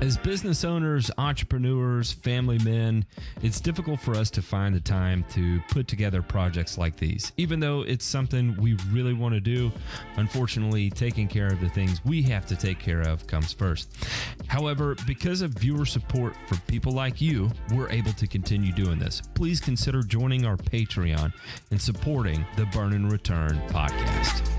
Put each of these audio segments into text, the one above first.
As business owners, entrepreneurs, family men, it's difficult for us to find the time to put together projects like these. Even though it's something we really want to do, unfortunately, taking care of the things we have to take care of comes first. However, because of viewer support for people like you, we're able to continue doing this. Please consider joining our Patreon and supporting the Burn and Return podcast.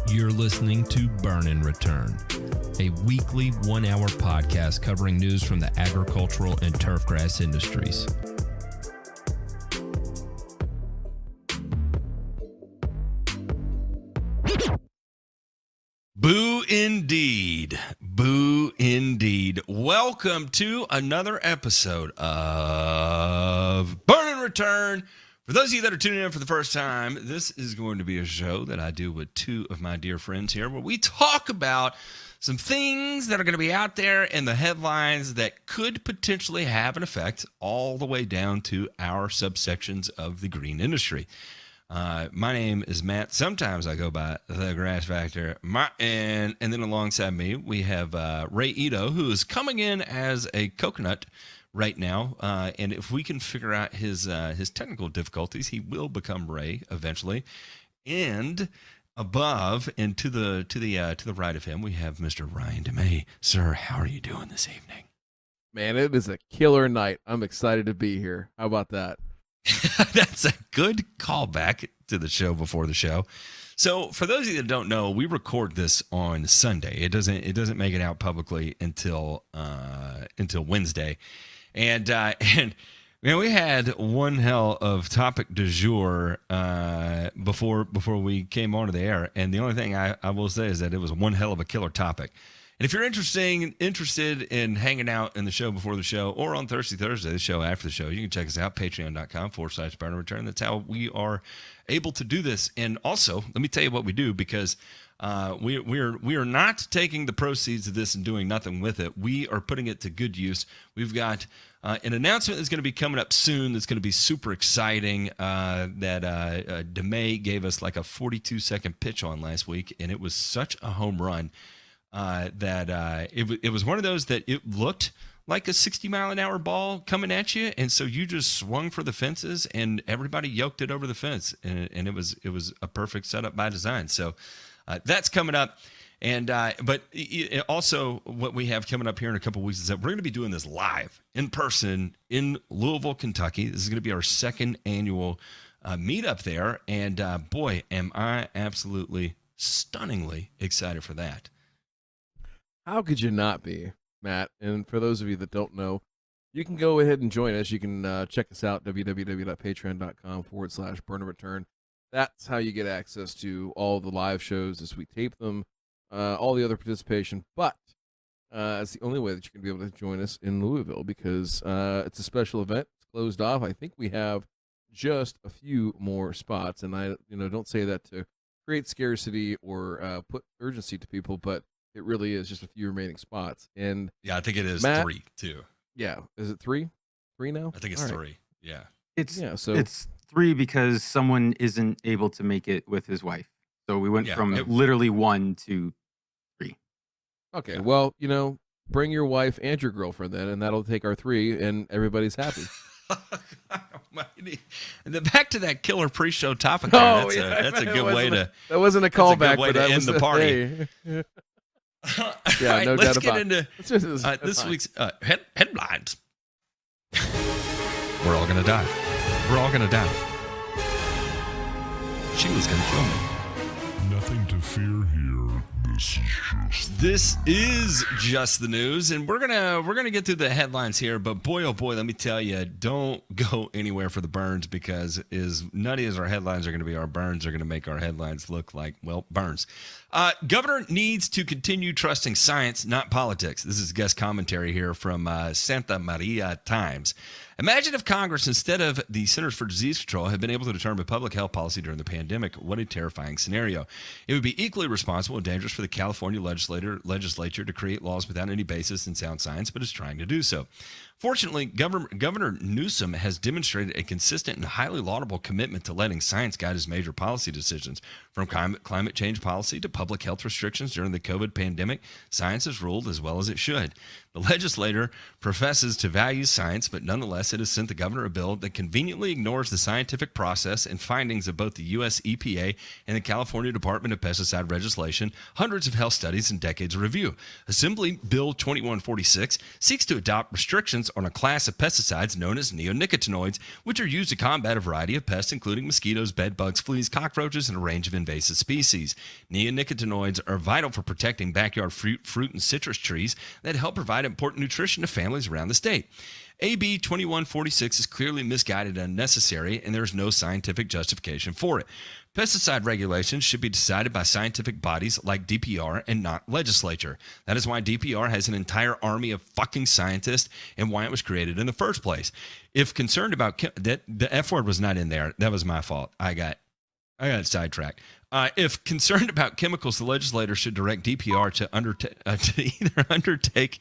You're listening to Burn and Return, a weekly 1-hour podcast covering news from the agricultural and turfgrass industries. Boo indeed. Boo indeed. Welcome to another episode of Burn and Return. For those of you that are tuning in for the first time, this is going to be a show that I do with two of my dear friends here where we talk about some things that are going to be out there in the headlines that could potentially have an effect all the way down to our subsections of the green industry. My name is Matt. Sometimes I go by The Grass Factor. And then alongside me, we have Ray Ito, who is coming in as a coconut right now, and if we can figure out his technical difficulties, he will become Ray eventually. And above and to the right of him, we have Mr. Ryan DeMay. Sir, how are you doing this evening? Man, it is a killer night. I'm excited to be here. How about that? That's a good callback to the show before the show. So, for those of you that don't know, we record this on Sunday. It doesn't make it out publicly until Wednesday. And man, we had one hell of topic du jour before we came onto the air. And the only thing I will say is that it was one hell of a killer topic. And if you're interested in hanging out in the show before the show or on Thursday, the show after the show, you can check us out, patreon.com/Burn and Return. That's how we are able to do this. And also, let me tell you what we do, because we are not taking the proceeds of this and doing nothing with it. We are putting it to good use. We've got an announcement that's going to be coming up soon that's going to be super exciting that DeMay gave us like a 42-second pitch on last week, and it was such a home run that it was one of those that it looked like a 60-mile-an-hour ball coming at you, and so you just swung for the fences, and everybody yoked it over the fence, and it was a perfect setup by design. So that's coming up. And but also what we have coming up here in a couple of weeks is that we're going to be doing this live in person in Louisville, Kentucky. This is going to be our second annual meetup there. And boy, am I absolutely stunningly excited for that. How could you not be, Matt? And for those of you that don't know, you can go ahead and join us. You can check us out, www.patreon.com/Burn and Return. That's how you get access to all the live shows as we tape them, all the other participation. But it's the only way that you can be able to join us in Louisville, because it's a special event. It's closed off. I think we have just a few more spots, and I don't say that to create scarcity or put urgency to people, but it really is just a few remaining spots. And yeah, I think it is Matt, 3 too. Yeah, is it 3? 3 now? I think it's 3. Yeah, it's 3 because someone isn't able to make it with his wife. So we went from literally 1 to 3. Okay, well, bring your wife and your girlfriend then, and that'll take our 3, and everybody's happy. And then back to that killer pre-show topic. That's a good way to. That wasn't a callback, but that was the party. Hey. Yeah, right, no doubt about it. Let's get into this week's headlines. We're all gonna die. We're all gonna die. Sheila's gonna kill me. Nothing to fear here. This is just the news, and we're gonna get through the headlines here. But boy, oh boy, let me tell you, don't go anywhere for the burns, because as nutty as our headlines are going to be, our burns are going to make our headlines look like, well, burns. Governor needs to continue trusting science, not politics. This is guest commentary here from Santa Maria Times. Imagine if Congress, instead of the Centers for Disease Control, had been able to determine public health policy during the pandemic. What a terrifying scenario. It would be equally responsible and dangerous for the California legislature to create laws without any basis in sound science, but is trying to do so. Fortunately, Governor Newsom has demonstrated a consistent and highly laudable commitment to letting science guide his major policy decisions. From climate change policy to public health restrictions during the COVID pandemic, science has ruled as well as it should. The legislator professes to value science, but nonetheless, it has sent the governor a bill that conveniently ignores the scientific process and findings of both the U.S. EPA and the California Department of Pesticide Legislation, hundreds of health studies, and decades of review. Assembly Bill 2146 seeks to adopt restrictions on a class of pesticides known as neonicotinoids, which are used to combat a variety of pests, including mosquitoes, bedbugs, fleas, cockroaches, and a range of invasive species. Neonicotinoids are vital for protecting backyard fruit and citrus trees that help provide important nutrition to families around the state. AB 2146 is clearly misguided and unnecessary, and there is no scientific justification for it. Pesticide regulations should be decided by scientific bodies like DPR and not legislature. That is why DPR has an entire army of fucking scientists and why it was created in the first place. If concerned about that, the F word was not in there. That was my fault. I got sidetracked. If concerned about chemicals, the legislator should direct DPR to either undertake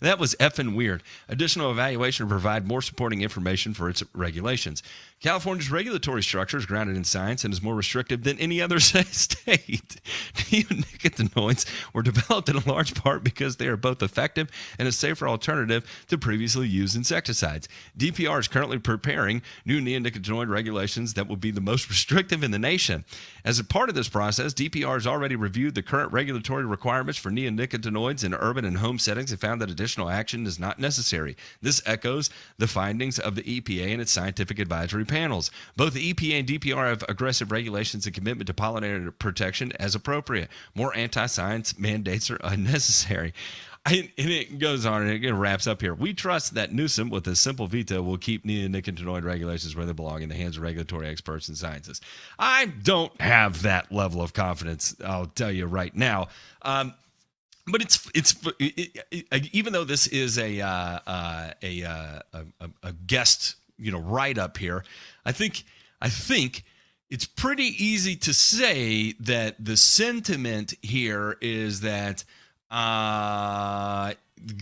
that was effing weird. Additional evaluation to provide more supporting information for its regulations. California's regulatory structure is grounded in science and is more restrictive than any other state. Neonicotinoids were developed in a large part because they are both effective and a safer alternative to previously used insecticides. DPR is currently preparing new neonicotinoid regulations that will be the most restrictive in the nation. As a part of this process, DPR has already reviewed the current regulatory requirements for neonicotinoids in urban and home settings and found that additional action is not necessary. This echoes the findings of the EPA and its scientific advisory panels. Both the EPA and DPR have aggressive regulations and commitment to pollinator protection as appropriate. More anti-science mandates are unnecessary. And it goes on and it wraps up here. We trust that Newsom, with a simple veto, will keep neonicotinoid regulations where they belong in the hands of regulatory experts and scientists. I don't have that level of confidence, I'll tell you right now. But it's even though this is a guest, write up here, I think it's pretty easy to say that the sentiment here is that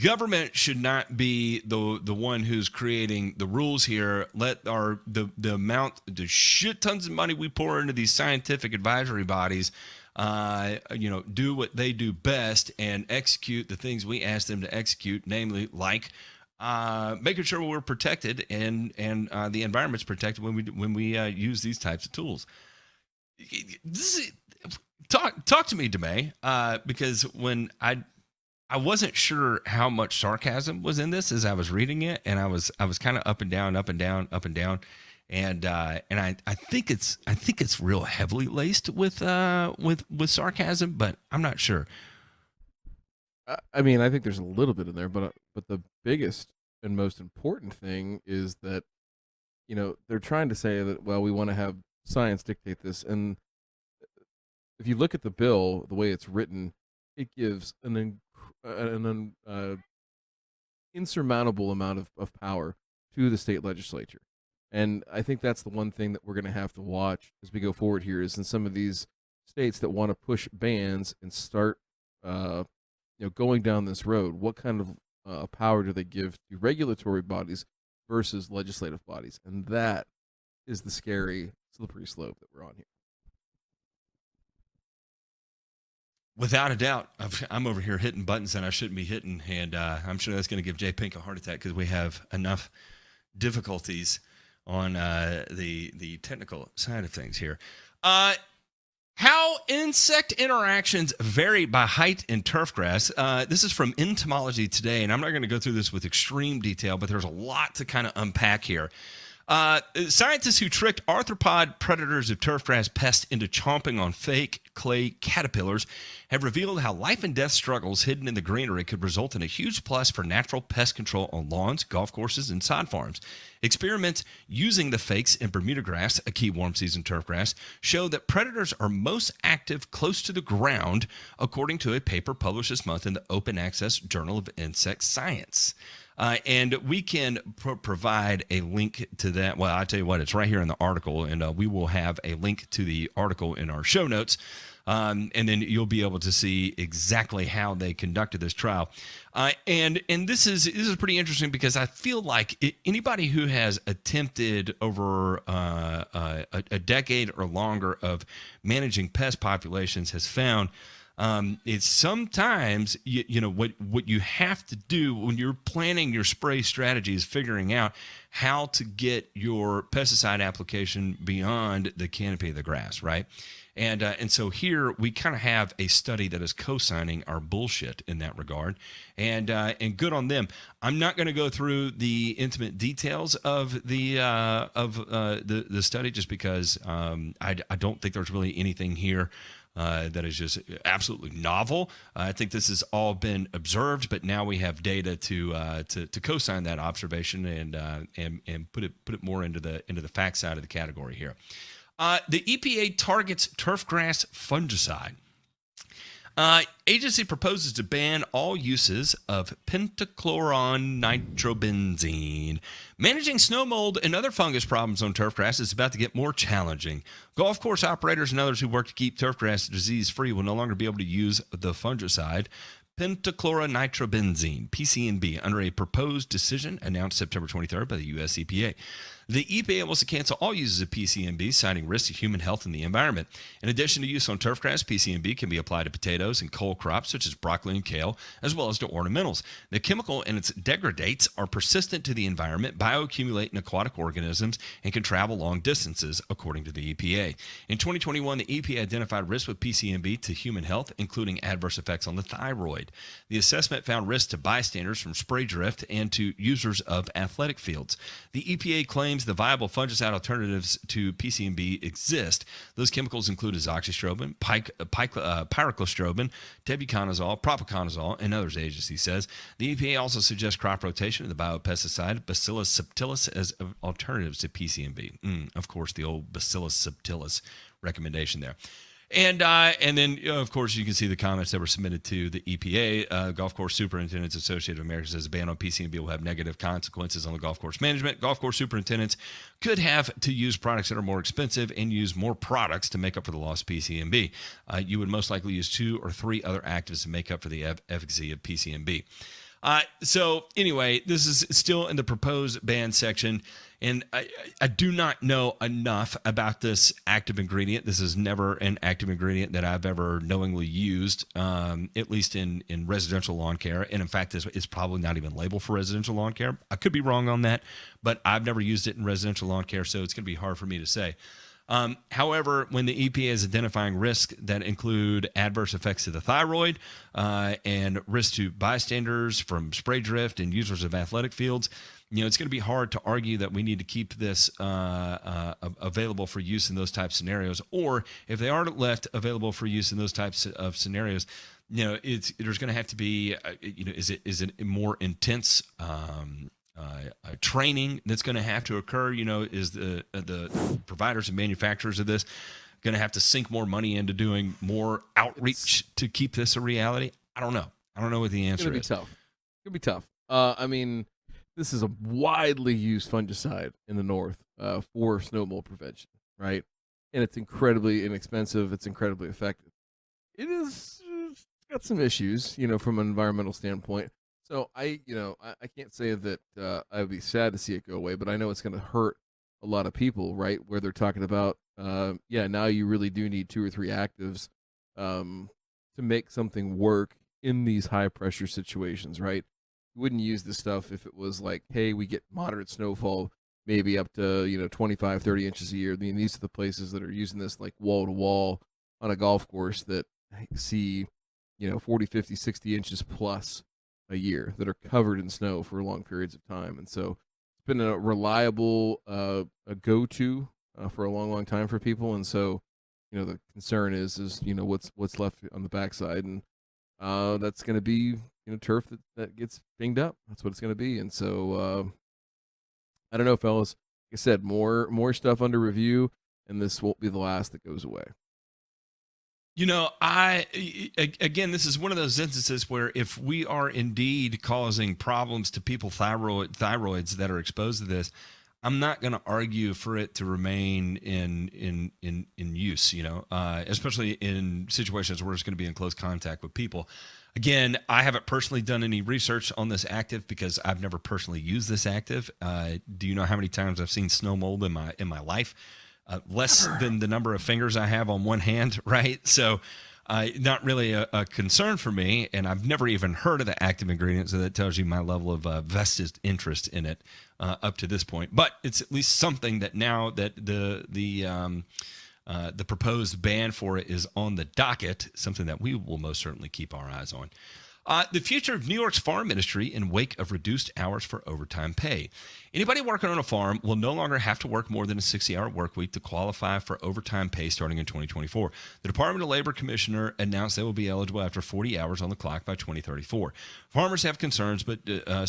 government should not be the one who's creating the rules here. Let the shit tons of money we pour into these scientific advisory bodies, do what they do best and execute the things we ask them to execute, namely like making sure we're protected and the environment's protected when we use these types of tools. Talk to me, DeMay, because when I wasn't sure how much sarcasm was in this as I was reading it, and I was kind of up and down, and I think it's real heavily laced with sarcasm, but I'm not sure. I mean, I think there's a little bit in there, but the biggest and most important thing is that they're trying to say that, well, we want to have science dictate this, and if you look at the bill, the way it's written, it gives an insurmountable amount of power to the state legislature. And I think that's the one thing that we're going to have to watch as we go forward here is in some of these states that want to push bans and start going down this road, what kind of power do they give to regulatory bodies versus legislative bodies? And that is the scary, slippery slope that we're on here. Without a doubt, I'm over here hitting buttons that I shouldn't be hitting, and I'm sure that's going to give Jay Pink a heart attack because we have enough difficulties on the technical side of things here. How insect interactions vary by height in turfgrass. This is from Entomology Today, and I'm not going to go through this with extreme detail, but there's a lot to kind of unpack here. Scientists who tricked arthropod predators of turfgrass pests into chomping on fake clay caterpillars have revealed how life and death struggles hidden in the greenery could result in a huge plus for natural pest control on lawns, golf courses, and sod farms. Experiments using the fakes in Bermuda grass, a key warm season turf grass, show that predators are most active close to the ground, according to a paper published this month in the Open Access Journal of Insect Science. And we can provide a link to that. Well, I tell you what, it's right here in the article, and we will have a link to the article in our show notes. And then you'll be able to see exactly how they conducted this trial. And this is pretty interesting because I feel like anybody who has attempted over a decade or longer of managing pest populations has found it's sometimes you know what you have to do when you're planning your spray strategy is figuring out how to get your pesticide application beyond the canopy of the grass, right? And so here we kind of have a study that is co-signing our bullshit in that regard, and good on them. I'm not going to go through the intimate details of the study just because I don't think there's really anything here that is just absolutely novel. I think this has all been observed, but now we have data to co-sign that observation and put it more into the fact side of the category here. The EPA targets turfgrass fungicide. Agency proposes to ban all uses of pentachloron nitrobenzene. Managing snow mold and other fungus problems on turfgrass is about to get more challenging. Golf course operators and others who work to keep turfgrass disease-free will no longer be able to use the fungicide pentachloronitrobenzene, PCNB, under a proposed decision announced September 23rd by the U.S. EPA. The EPA wants to cancel all uses of PCNB, citing risks to human health and the environment. In addition to use on turfgrass, PCNB can be applied to potatoes and cole crops such as broccoli and kale, as well as to ornamentals. The chemical and its degradates are persistent to the environment, bioaccumulate in aquatic organisms, and can travel long distances, according to the EPA. In 2021, the EPA identified risks with PCNB to human health, including adverse effects on the thyroid. The assessment found risks to bystanders from spray drift and to users of athletic fields. The EPA claims the viable fungicide alternatives to PCNB exist. Those chemicals include azoxystrobin, pyraclostrobin, tebuconazole, propiconazole, and others, the agency says. The EPA also suggests crop rotation of the biopesticide Bacillus subtilis as alternatives to PCNB. Of course, the old Bacillus subtilis recommendation there. And then, of course, you can see the comments that were submitted to the EPA. Golf Course Superintendents Association of America says a ban on PCNB will have negative consequences on the golf course management. Golf course superintendents could have to use products that are more expensive and use more products to make up for the loss of PCNB. You would most likely use 2 or 3 other actives to make up for the efficacy of PCNB. So anyway, this is still in the proposed ban section, and I do not know enough about this active ingredient. This is never an active ingredient that I've ever knowingly used, at least in residential lawn care. And in fact, it's probably not even labeled for residential lawn care. I could be wrong on that, but I've never used it in residential lawn care, so it's going to be hard for me to say. However, when the EPA is identifying risks that include adverse effects to the thyroid and risk to bystanders from spray drift and users of athletic fields, it's going to be hard to argue that we need to keep this available for use in those types of scenarios. Or if they aren't left available for use in those types of scenarios, there's going to have to be, is it a more intense training that's going to have to occur? Is the providers and manufacturers of this going to have to sink more money into doing more outreach to keep this a reality? I don't know. I don't know what the answer is. It's going to be tough. I mean, this is a widely used fungicide in the north for snow mold prevention, right? And it's incredibly inexpensive. It's incredibly effective. It's got some issues, from an environmental standpoint. So I can't say that I would be sad to see it go away, but I know it's going to hurt a lot of people, right? Where they're talking about, now you really do need 2 or 3 actives to make something work in these high pressure situations, right? You wouldn't use this stuff if it was like, hey, we get moderate snowfall, maybe up to 25, 30 inches a year. I mean, these are the places that are using this like wall to wall on a golf course that see 40, 50, 60 inches plus a year that are covered in snow for long periods of time. And so it's been a reliable a go-to for a long time for people. And so the concern is what's left on the backside, and that's going to be turf that gets binged up. That's what it's going to be, and so I don't know, fellas. Like I said, more stuff under review, and this won't be the last that goes away. Again, this is one of those instances where if we are indeed causing problems to people thyroids that are exposed to this, I'm not going to argue for it to remain in use, especially in situations where it's going to be in close contact with people. Again, I haven't personally done any research on this active because I've never personally used this active. Do you know how many times I've seen snow mold in my life? Less than the number of fingers I have on one hand, right? So not really a concern for me, and I've never even heard of the active ingredient, so that tells you my level of vested interest in it up to this point. But it's at least something that now that the proposed ban for it is on the docket, something that we will most certainly keep our eyes on. The future of New York's farm industry in wake of reduced hours for overtime pay. Anybody working on a farm will no longer have to work more than a 60-hour work week to qualify for overtime pay starting in 2024. The Department of Labor Commissioner announced they will be eligible after 40 hours on the clock by 2034. Farmers have concerns, but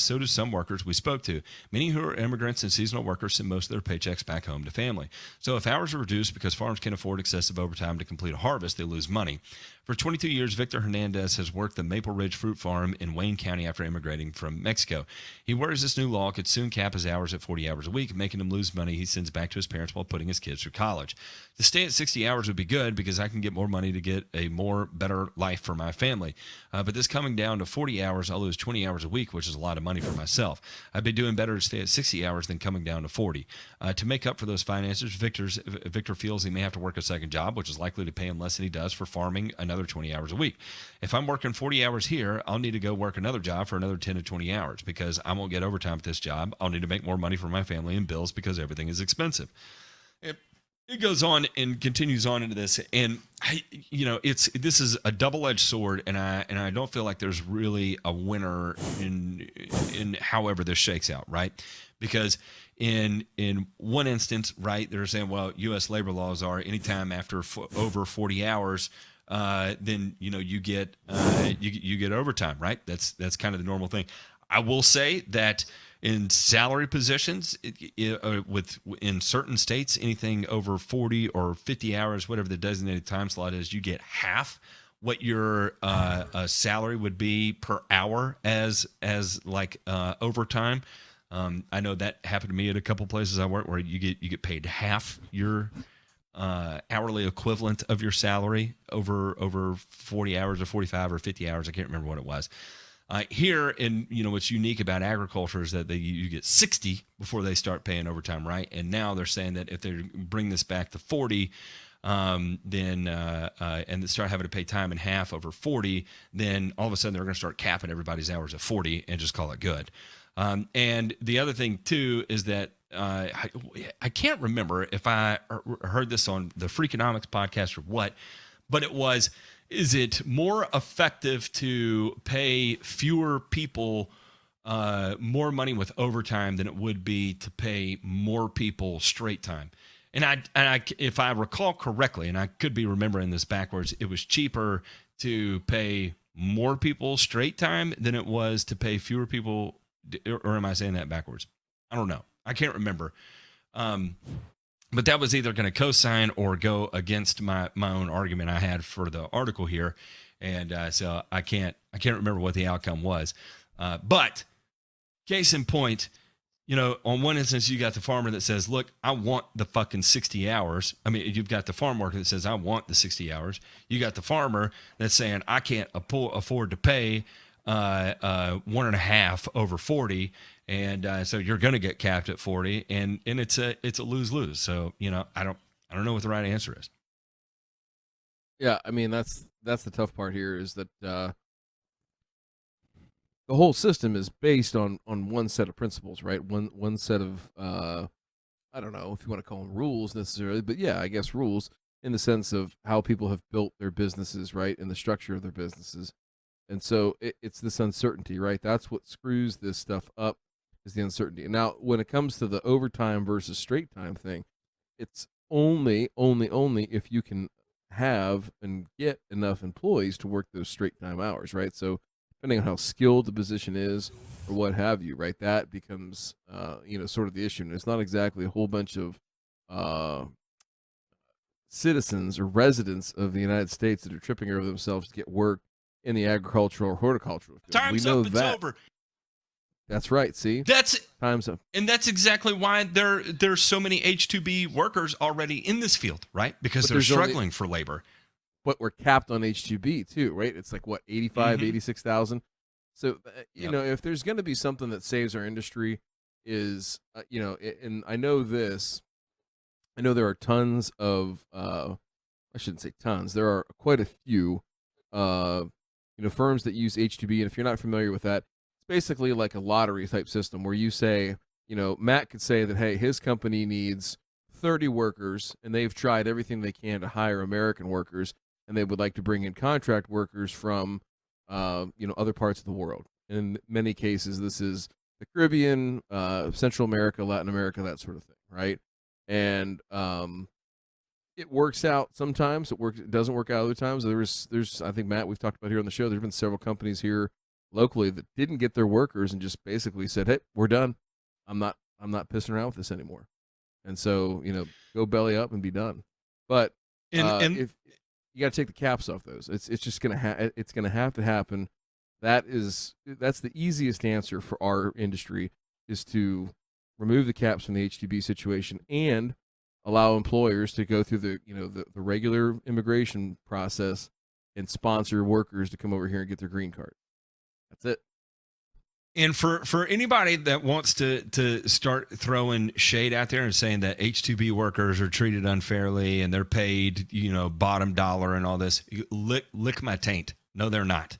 so do some workers we spoke to. Many who are immigrants and seasonal workers send most of their paychecks back home to family. So if hours are reduced because farms can't afford excessive overtime to complete a harvest, they lose money. For 22 years, Victor Hernandez has worked the Maple Ridge Fruit Farm in Wayne County after immigrating from Mexico. He worries this new law could soon cap his hours at 40 hours a week, making him lose money he sends back to his parents while putting his kids through college. To stay at 60 hours would be good because I can get more money to get a better life for my family. But this coming down to 40 hours, I'll lose 20 hours a week, which is a lot of money for myself. I'd be doing better to stay at 60 hours than coming down to 40. To make up for those finances, Victor feels he may have to work a second job, which is likely to pay him less than he does for farming another 20 hours a week. If I'm working 40 hours here, I'll need to go work another job for another 10 to 20 hours because I won't get overtime at this job. I'll need to make more money for my family and bills because everything is expensive. It goes on and continues on into this, and this is a double-edged sword, and I don't feel like there's really a winner in however this shakes out, right? Because in one instance, right, they're saying, well, U.S. labor laws are anytime after over 40 hours, then you get overtime, right? That's kind of the normal thing. I will say that in salary positions, in certain states, anything over 40 or 50 hours, whatever the designated time slot is, you get half what your salary would be per hour as overtime. I know that happened to me at a couple places I work where you get paid half your hourly equivalent of your salary over 40 hours or 45 or 50 hours. I can't remember what it was. Here, and what's unique about agriculture is that you get 60 before they start paying overtime, right? And now they're saying that if they bring this back to 40, then and start having to pay time and half over 40, then all of a sudden they're going to start capping everybody's hours at 40 and just call it good. And the other thing too is that I can't remember if I heard this on the Freakonomics podcast or what, but it was. Is it more effective to pay fewer people more money with overtime than it would be to pay more people straight time? And I, if I recall correctly, and I could be remembering this backwards, it was cheaper to pay more people straight time than it was to pay fewer people. Or am I saying that backwards? I don't know. I can't remember. But that was either going to co-sign or go against my own argument I had for the article here, and so I can't remember what the outcome was. But case in point, on one instance you got the farmer that says, "Look, I want the fucking 60 hours." I mean, you've got the farm worker that says, "I want the 60 hours." You got the farmer that's saying, "I can't afford to pay 1.5 over 40." And so you're going to get capped at 40, and it's a lose-lose. So I don't know what the right answer is. Yeah, I mean that's the tough part here is that the whole system is based on one set of principles, right? One set of I don't know if you want to call them rules necessarily, but yeah, I guess rules in the sense of how people have built their businesses, right, and the structure of their businesses. And so it's this uncertainty, right? That's what screws this stuff up. Is the uncertainty. Now, when it comes to the overtime versus straight time thing, it's only if you can have and get enough employees to work those straight time hours, right? So depending on how skilled the position is or what have you, right, that becomes sort of the issue. And it's not exactly a whole bunch of citizens or residents of the United States that are tripping over themselves to get work in the agricultural or horticultural field. Time's we know up, it's that. over. That's right. See, time's up, and that's exactly why there's so many H-2B workers already in this field, right? Because they're struggling for labor. But we're capped on H-2B too, right? It's like what 85, 86,000. So if there's going to be something that saves our industry, is and I know this. I know there are tons of I shouldn't say tons. There are quite a few firms that use H-2B, and if you're not familiar with that, basically like a lottery type system where you say, Matt could say that, hey, his company needs 30 workers and they've tried everything they can to hire American workers, and they would like to bring in contract workers from, other parts of the world. In many cases, this is the Caribbean, Central America, Latin America, that sort of thing, right? And it works out sometimes. It doesn't work out other times. There's I think, Matt, we've talked about here on the show, there's been several companies here locally that didn't get their workers and just basically said, hey, we're done. I'm not pissing around with this anymore. And so, go belly up and be done. But if you got to take the caps off those, it's just going to it's going to have to happen. That's the easiest answer for our industry, is to remove the caps from the H-2B situation and allow employers to go through the regular immigration process and sponsor workers to come over here and get their green card. That's it. And for anybody that wants to start throwing shade out there and saying that H-2B workers are treated unfairly and they're paid, bottom dollar and all this, lick my taint. No, they're not.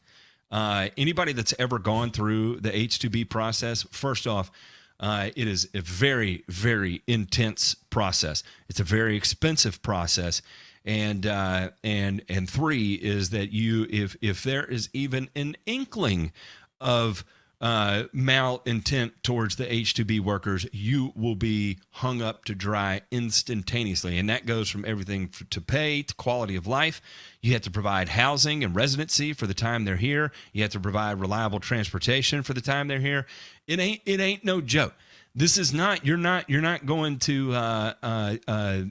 Anybody that's ever gone through the H-2B process, first off, it is a very, very intense process. It's a very expensive process. And three is that if there is even an inkling of malintent towards the H-2B workers, you will be hung up to dry instantaneously. And that goes from everything to pay to quality of life. You have to provide housing and residency for the time they're here. You have to provide reliable transportation for the time they're here. It ain't no joke. This is not, you're not going to a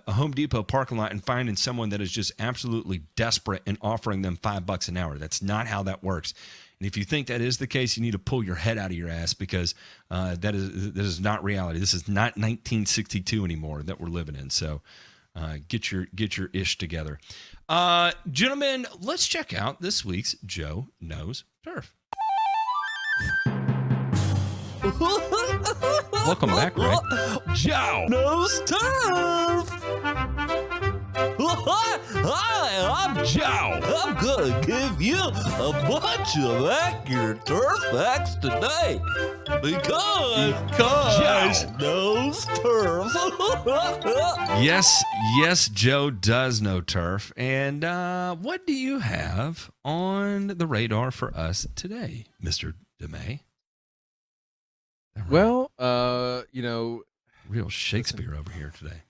Home Depot parking lot and finding someone that is just absolutely desperate and offering them $5 an hour. That's not how that works. And if you think that is the case, you need to pull your head out of your ass, because that is not reality. This is not 1962 anymore that we're living in. So get your ish together. Gentlemen, let's check out this week's Joe Knows Turf. Welcome back, Ray. Joe Knows Turf. Hi, I'm Joe. I'm gonna give you a bunch of accurate turf facts today because Joe knows turf. Yes, Joe does know turf. And what do you have on the radar for us today, Mr. DeMay? Well, real Shakespeare over here today.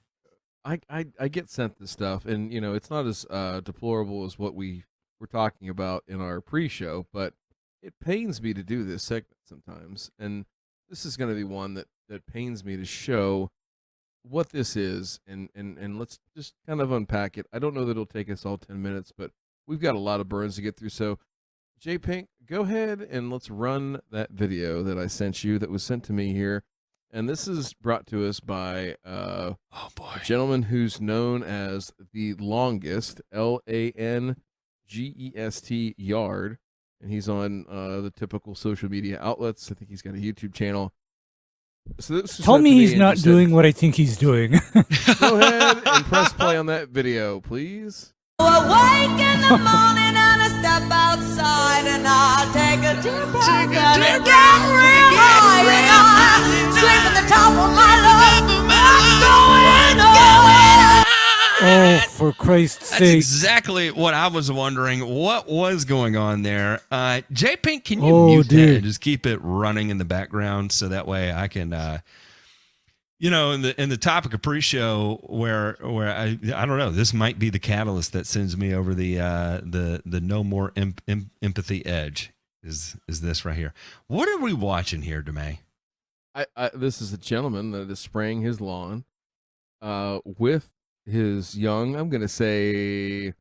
I get sent this stuff, and it's not as deplorable as what we were talking about in our pre-show, but it pains me to do this segment sometimes, and this is going to be one that pains me to show what this is, and let's just kind of unpack it. I don't know that it'll take us all 10 minutes, but we've got a lot of burns to get through. So, J Pink, go ahead and let's run that video that I sent you, that was sent to me here. And this is brought to us by a gentleman who's known as the Longest, Langest Yard, and he's on the typical social media outlets. I think he's got a YouTube channel. So this Tell me he's not doing what I think he's doing. Go ahead and press play on that video, please. Awake in the morning and I step outside and I take a deep breath and it gets real high and I scream at the top of my lungs, what's going on? Oh, for Christ's That's sake. exactly what I was wondering. What was going on there? J Pink, can you mute that and just keep it running in the background so that way I can in the topic of pre-show, where I don't know, this might be the catalyst that sends me over the no more empathy edge. Is this right here? What are we watching here, DeMay? This is a gentleman that is spraying his lawn with his young, I'm going to say,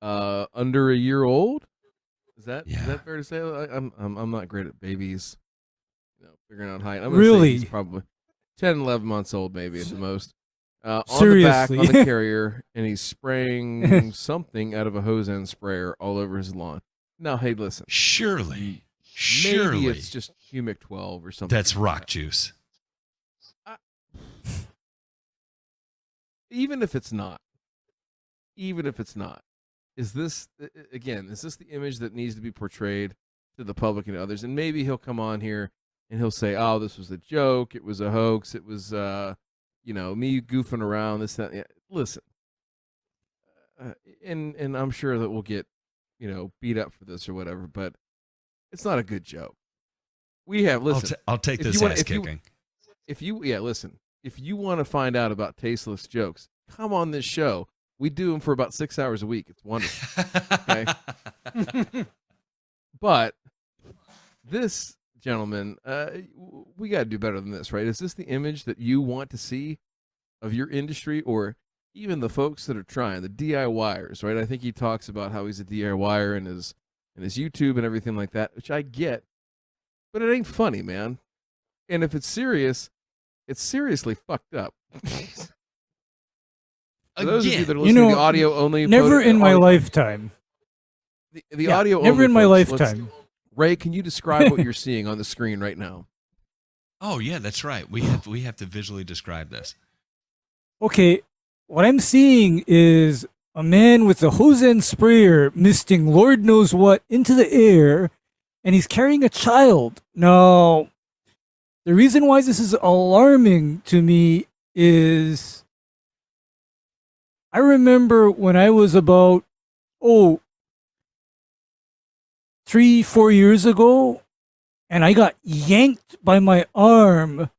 under a year old. Is that fair to say? I'm not great at babies, figuring out height. I'm gonna say he's probably 10, 11 months old, maybe at the most. On the back, on the carrier, and he's spraying something out of a hose end sprayer all over his lawn. Now, hey, listen. Surely. Maybe it's just Humic 12 or something. That's rock juice. Even if it's not, is this the image that needs to be portrayed to the public and others? And maybe he'll come on here and he'll say, "Oh, this was a joke. It was a hoax. It was, me goofing around." This, that. Yeah. Listen, and I'm sure that we'll get, beat up for this or whatever. But it's not a good joke. I'll take this ass kicking. If you want to find out about tasteless jokes, come on this show. We do them for about 6 hours a week. It's wonderful. Okay. But this gentleman, we got to do better than this, right? Is this the image that you want to see of your industry, or even the folks that are trying, the DIYers, right? I think he talks about how he's a DIYer in his YouTube and everything like that, which I get, but it ain't funny, man. And if it's serious, it's seriously fucked up. For those of you that are listening to the audio only, never in my lifetime. The audio only. Never in my lifetime. Ray, can you describe what you're seeing on the screen right now? Oh yeah, that's right. We have to visually describe this. Okay, what I'm seeing is a man with a hose end sprayer misting Lord knows what into the air, and he's carrying a child. Now, the reason why this is alarming to me is I remember when I was about 3-4 years ago, and I got yanked by my arm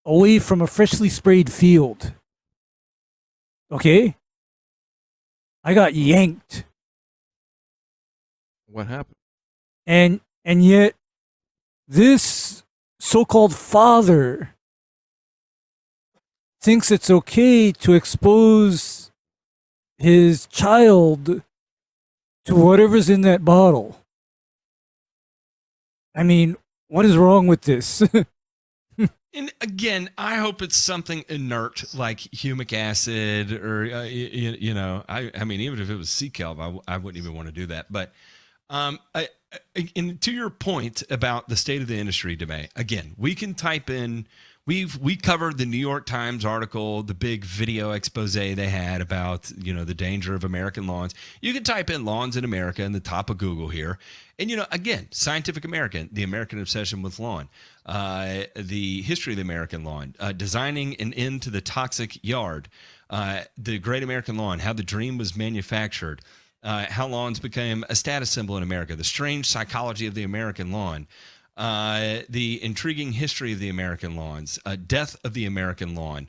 away from a freshly sprayed field. Okay? I got yanked. What happened? And yet this so-called father thinks it's okay to expose his child to whatever's in that bottle. I mean, what is wrong with this? And again, I hope it's something inert like humic acid or, I mean, even if it was sea kelp, I wouldn't even want to do that. But and to your point about the state of the industry, DeMay, again, we can type in, we covered the New York Times article, the big video expose they had about, the danger of American lawns. You can type in lawns in America in the top of Google here. And, again, Scientific American, the American obsession with lawn, the history of the American lawn, designing an end to the toxic yard, the Great American Lawn, how the dream was manufactured, how lawns became a status symbol in America, the strange psychology of the American lawn, the intriguing history of the American lawns, death of the American lawn,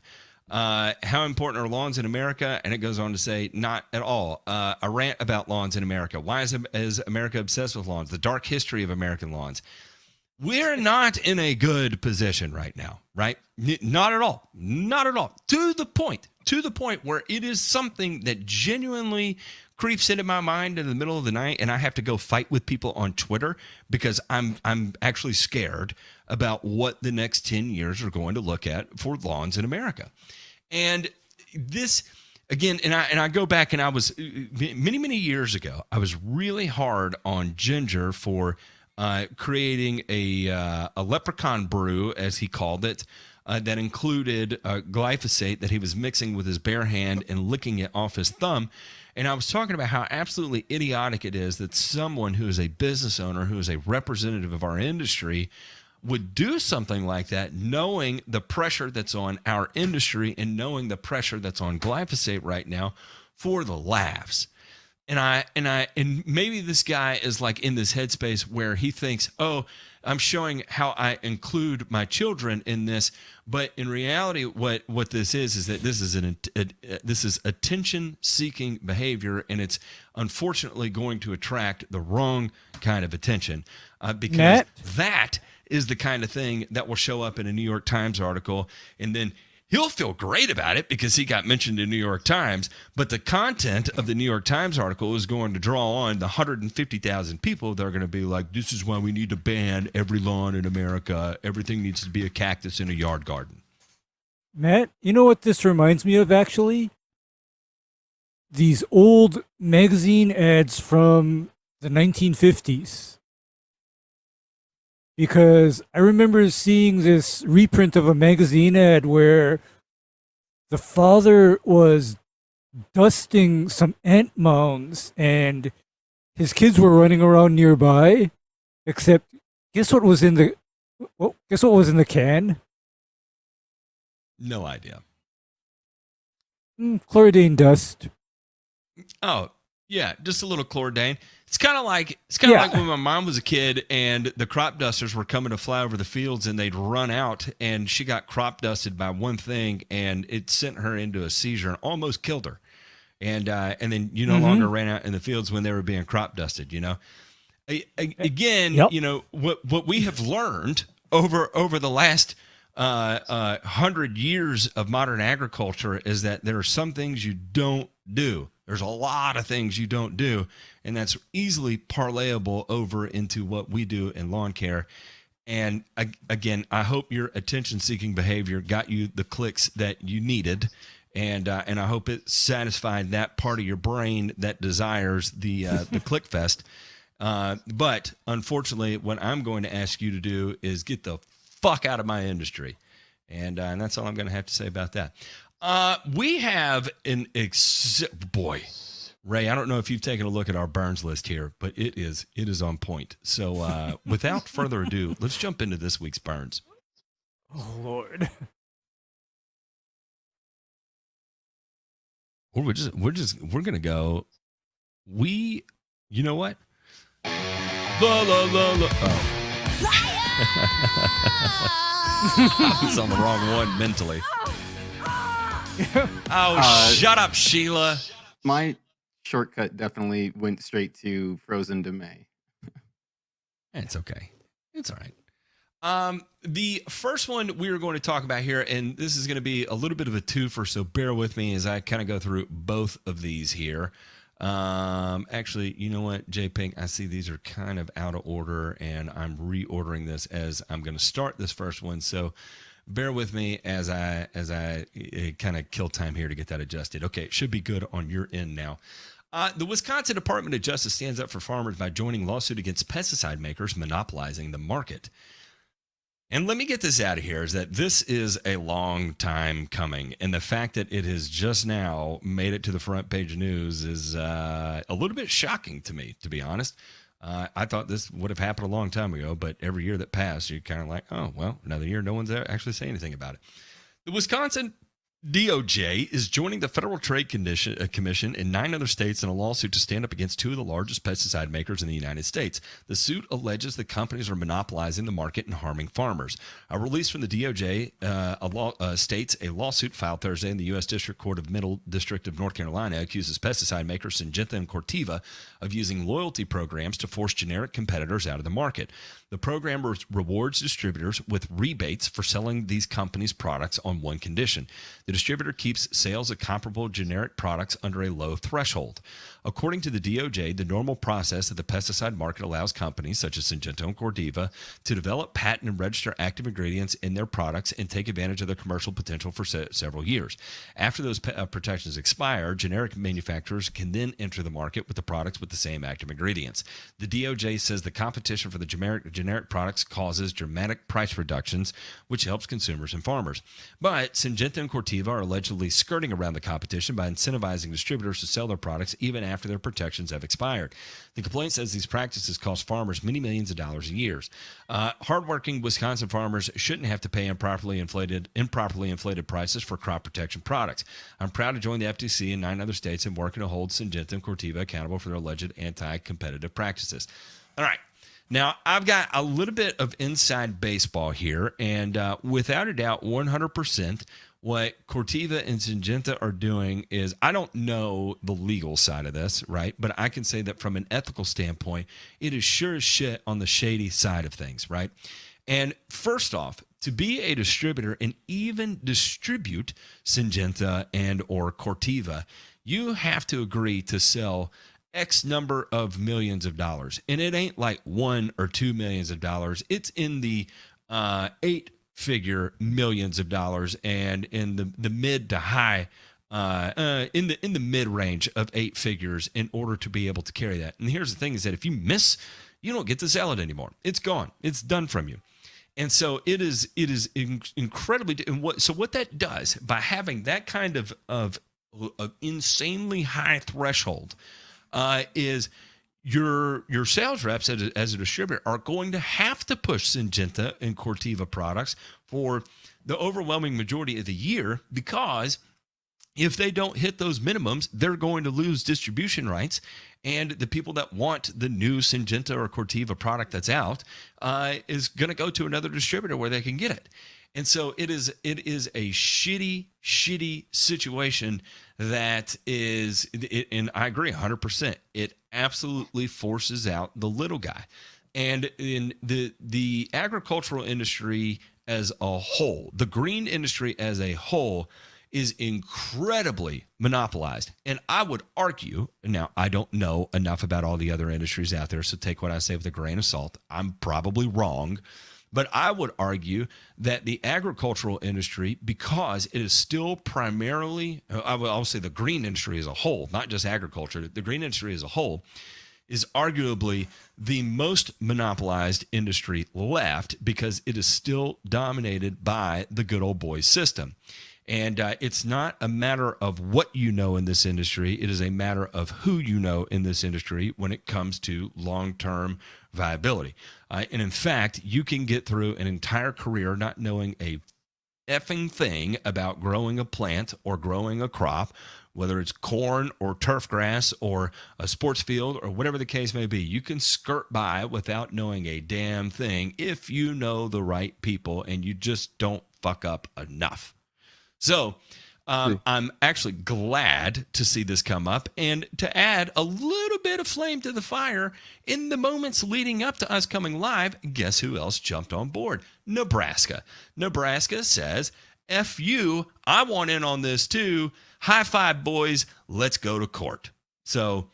how important are lawns in America? And it goes on to say, not at all. A rant about lawns in America. Why is America obsessed with lawns? The dark history of American lawns. We're not in a good position right now, right? Not at all. Not at all. To the point where it is something that genuinely creeps into my mind in the middle of the night, and I have to go fight with people on Twitter because I'm actually scared about what the next 10 years are going to look at for lawns in America. And this, again, and I go back, and I was many years ago, I was really hard on Ginger for creating a leprechaun brew, as he called it, that included glyphosate that he was mixing with his bare hand and licking it off his thumb. And I was talking about how absolutely idiotic it is that someone who is a business owner, who is a representative of our industry, would do something like that, knowing the pressure that's on our industry and knowing the pressure that's on glyphosate right now for the laughs. And maybe this guy is like in this headspace where he thinks, I'm showing how I include my children in this. But in reality, what this is that this is this is attention-seeking behavior, and it's unfortunately going to attract the wrong kind of attention because that is the kind of thing that will show up in a New York Times article, and then he'll feel great about it because he got mentioned in New York Times, but the content of the New York Times article is going to draw on the 150,000 people that are going to be like, this is why we need to ban every lawn in America. Everything needs to be a cactus in a yard garden. Matt, you know what this reminds me of, actually? These old magazine ads from the 1950s. Because I remember seeing this reprint of a magazine ad where the father was dusting some ant mounds and his kids were running around nearby. Except, guess what was in the can? No idea. Chlordane dust. Oh, yeah, just a little chlordane. It's kind of like when my mom was a kid and the crop dusters were coming to fly over the fields and they'd run out and she got crop dusted by one thing and it sent her into a seizure and almost killed her. And then you no longer ran out in the fields when they were being crop dusted, you know. Again, you know, what we have learned over the last 100 years of modern agriculture is that there are some things you don't do. There's a lot of things you don't do, and that's easily parlayable over into what we do in lawn care. And again, I hope your attention-seeking behavior got you the clicks that you needed, and I hope it satisfied that part of your brain that desires the click fest. But unfortunately, what I'm going to ask you to do is get the fuck out of my industry, and that's all I'm going to have to say about that. We have boy, Ray, I don't know if you've taken a look at our Burns list here, but it is on point. So without further ado, let's jump into this week's Burns. Oh, Lord. We're going to go. You know what? Oh. I was on the wrong one mentally. Shut up, Sheila. My shortcut definitely went straight to Frozen DeMay. It's okay. It's all right. The first one we are going to talk about here, and this is going to be a little bit of a twofer, so bear with me as I kind of go through both of these here. Actually, you know what, J-Pink, I see these are kind of out of order, and I'm reordering this as I'm going to start this first one, so bear with me as I kind of kill time here to get that adjusted. Okay, it should be good on your end now. The Wisconsin Department of Justice stands up for farmers by joining lawsuit against pesticide makers monopolizing the market. And let me get this out of here, is that this is a long time coming. And the fact that it has just now made it to the front page news is a little bit shocking to me, to be honest. I thought this would have happened a long time ago, but every year that passed, you're kind of like, oh, well, another year, no one's actually saying anything about it. The Wisconsin DOJ is joining the Federal Trade Commission in 9 other states in a lawsuit to stand up against 2 of the largest pesticide makers in the United States. The suit alleges the companies are monopolizing the market and harming farmers. A release from the DOJ states a lawsuit filed Thursday in the U.S. District Court of Middle District of North Carolina accuses pesticide makers Syngenta and Corteva of using loyalty programs to force generic competitors out of the market. The program rewards distributors with rebates for selling these companies' products on one condition. The distributor keeps sales of comparable generic products under a low threshold. According to the DOJ, the normal process of the pesticide market allows companies such as Syngenta and Corteva to develop, patent, and register active ingredients in their products and take advantage of their commercial potential for several years. After those protections expire, generic manufacturers can then enter the market with the products with the same active ingredients. The DOJ says the competition for the generic products causes dramatic price reductions, which helps consumers and farmers. But Syngenta and Corteva are allegedly skirting around the competition by incentivizing distributors to sell their products even after their protections have expired. The complaint says these practices cost farmers many millions of dollars a year. Hardworking Wisconsin farmers shouldn't have to pay improperly inflated prices for crop protection products. I'm proud to join the FTC and 9 other states in working to hold Syngenta and Corteva accountable for their alleged anti-competitive practices. All right. Now, I've got a little bit of inside baseball here, and without a doubt, 100%, what Corteva and Syngenta are doing is, I don't know the legal side of this, right? But I can say that from an ethical standpoint, it is sure as shit on the shady side of things, right? And first off, to be a distributor and even distribute Syngenta and or Corteva, you have to agree to sell X number of millions of dollars. And it ain't like $1 or $2 million. It's in the 8-figure millions of dollars, and in the mid to high, in the mid range of 8 figures, in order to be able to carry that. And here's the thing: is that if you miss, you don't get to sell it anymore. It's gone. It's done from you. And so it is incredibly. And what that does, by having that kind of insanely high threshold, is your sales reps as a distributor are going to have to push Syngenta and Corteva products for the overwhelming majority of the year, because if they don't hit those minimums, they're going to lose distribution rights, and the people that want the new Syngenta or Corteva product that's out is going to go to another distributor where they can get it. And so it is a shitty situation that is, and I agree 100%. It absolutely forces out the little guy. And in the agricultural industry as a whole, the green industry as a whole, is incredibly monopolized. And I would argue, now I don't know enough about all the other industries out there, so take what I say with a grain of salt. I'm probably wrong. But I would argue that the agricultural industry, because it is still primarily, I'll say the green industry as a whole, not just agriculture, the green industry as a whole, is arguably the most monopolized industry left, because it is still dominated by the good old boys system. And it's not a matter of what you know in this industry. It is a matter of who you know in this industry when it comes to long-term viability. And in fact, you can get through an entire career not knowing a effing thing about growing a plant or growing a crop, whether it's corn or turf grass or a sports field or whatever the case may be. You can skirt by without knowing a damn thing if you know the right people and you just don't fuck up enough. So I'm actually glad to see this come up, and to add a little bit of flame to the fire, in the moments leading up to us coming live, guess who else jumped on board? Nebraska. Nebraska says, F you, I want in on this too. High five, boys. Let's go to court. So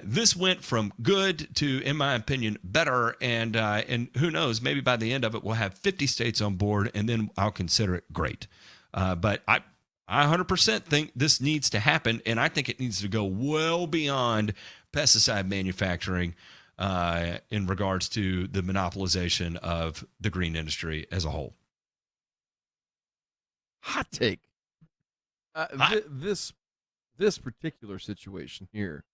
this went from good to, in my opinion, better. And who knows, maybe by the end of it, we'll have 50 states on board, and then I'll consider it great. But I 100% think this needs to happen, and I think it needs to go well beyond pesticide manufacturing in regards to the monopolization of the green industry as a whole. Hot take. This particular situation here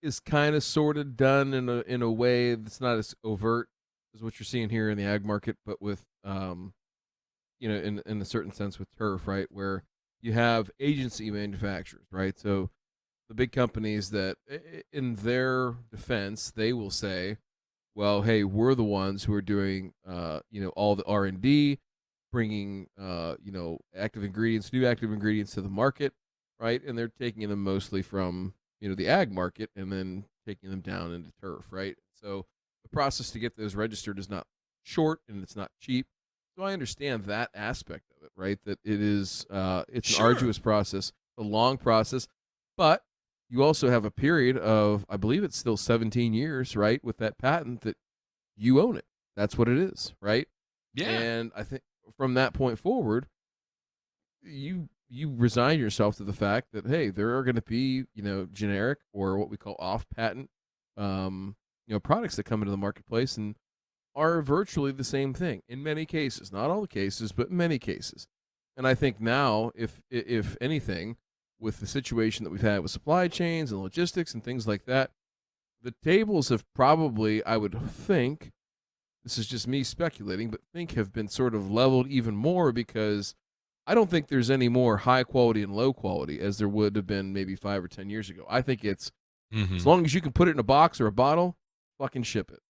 is kind of sort of done in a way that's not as overt as what you're seeing here in the ag market, but with in a certain sense with turf, right, where you have agency manufacturers, right? So the big companies that, in their defense, they will say, well, hey, we're the ones who are doing all the R&D, bringing active ingredients, new active ingredients to the market, right? And they're taking them mostly from the ag market and then taking them down into turf, right? So the process to get those registered is not short and it's not cheap. So I understand that aspect of it, right? That it is it's an arduous process, a long process, but you also have a period of, I believe it's still 17 years, right, with that patent that you own it. That's what it is, right? Yeah. And I think from that point forward, you resign yourself to the fact that, hey, there are going to be, generic or what we call off-patent products that come into the marketplace and are virtually the same thing in many cases, not all the cases, but many cases. And I think now, if anything, with the situation that we've had with supply chains and logistics and things like that, the tables have probably, I would think, this is just me speculating, but have been sort of leveled even more, because I don't think there's any more high quality and low quality as there would have been maybe 5 or 10 years ago. I think it's Mm-hmm. As long as you can put it in a box or a bottle, fucking ship it.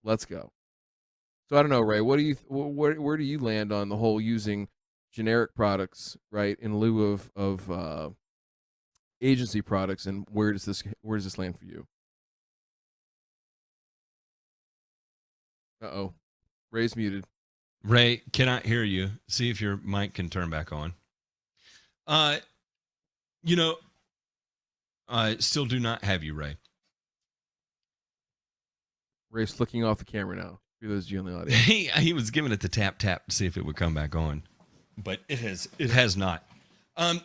Let's go. So I don't know, Ray. What do you where do you land on the whole using generic products, right, in lieu of agency products, and where does this land for you? Uh-oh. Ray's muted. Ray, cannot hear you. See if your mic can turn back on. Still do not have you, Ray. Ray's flicking off the camera now. For those of you in the audience. He was giving it the tap to see if it would come back on, but it has not. I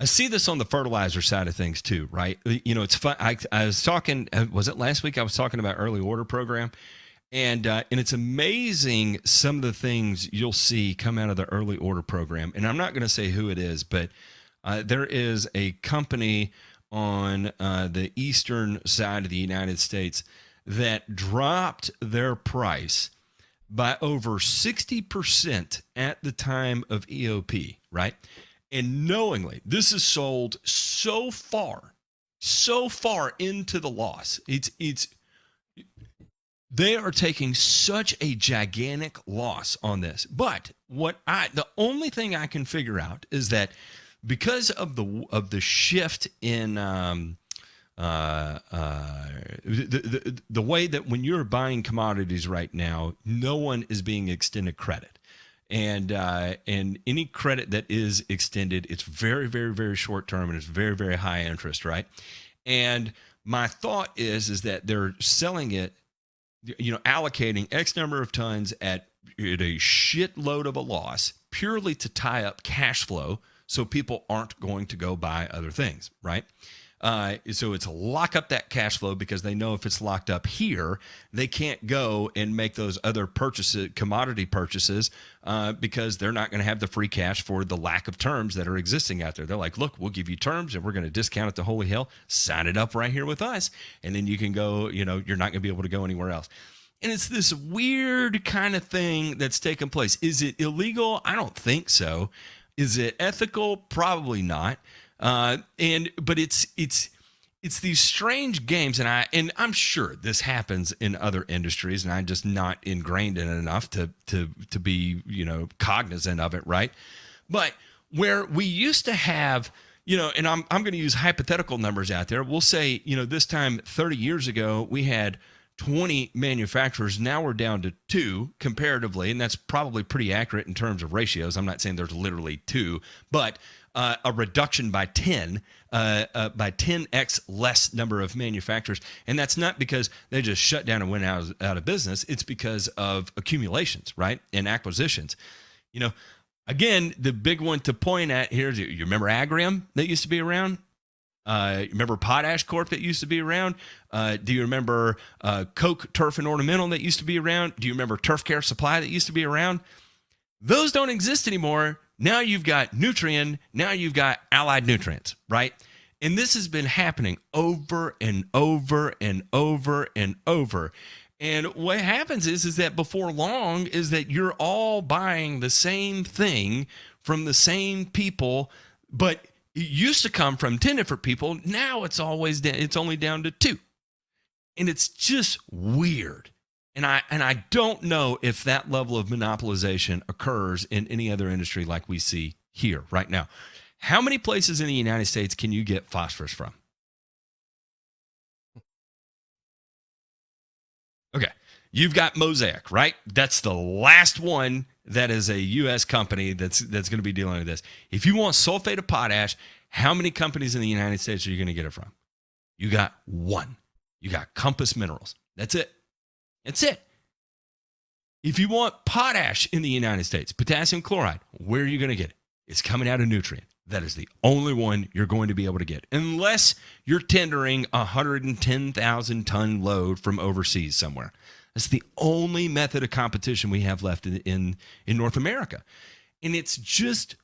see this on the fertilizer side of things too, right? It's fun. I was talking. Was it last week? I was talking about early order program, and it's amazing some of the things you'll see come out of the early order program. And I'm not going to say who it is, but there is a company on the eastern side of the United States that dropped their price by over 60% at the time of EOP, right? And knowingly, this is sold so far into the loss. They are taking such a gigantic loss on this. But the only thing I can figure out is that because of the shift in the way that when you're buying commodities right now, no one is being extended credit. And any credit that is extended, it's very, very, very short term, and it's very, very high interest, right? And my thought is that they're selling it, allocating X number of tons at a shitload of a loss purely to tie up cash flow so people aren't going to go buy other things, right? So it's lock up that cash flow because they know if it's locked up here, they can't go and make those other commodity purchases, because they're not going to have the free cash for the lack of terms that are existing out there. They're like, look, we'll give you terms and we're going to discount it to holy hell. Sign it up right here with us. And then you can go, you're not going to be able to go anywhere else. And it's this weird kind of thing that's taken place. Is it illegal? I don't think so. Is it ethical? Probably not. But it's these strange games, and I'm sure this happens in other industries, and I'm just not ingrained in it enough to be cognizant of it, right? But where we used to have, and I'm going to use hypothetical numbers out there. We'll say, this time 30 years ago we had 20 manufacturers. Now we're down to 2 comparatively, and that's probably pretty accurate in terms of ratios. I'm not saying there's literally 2, but a reduction by 10, by 10x less number of manufacturers. And that's not because they just shut down and went out of business. It's because of accumulations, right? And acquisitions. Again, the big one to point at here is, you remember Agrium that used to be around? Remember Potash Corp that used to be around? Do you remember Coke Turf and Ornamental that used to be around? Do you remember Turf Care Supply that used to be around? Those don't exist anymore. Now you've got Nutrien. Now you've got Allied Nutrients, right? And this has been happening over and over and over and over. And what happens is that before long is that you're all buying the same thing from the same people, but it used to come from 10 different people. Now it's only down to 2. And it's just weird. And I don't know if that level of monopolization occurs in any other industry like we see here right now. How many places in the United States can you get phosphorus from? Okay. You've got Mosaic, right? That's the last one that is a U.S. company that's going to be dealing with this. If you want sulfate of potash, how many companies in the United States are you going to get it from? You got 1. You got Compass Minerals. That's it. That's it. If you want potash in the United States, potassium chloride, where are you going to get it? It's coming out of Nutrien. That is the only one you're going to be able to get, unless you're tendering a 110,000 ton load from overseas somewhere. That's the only method of competition we have left in North America. And it's just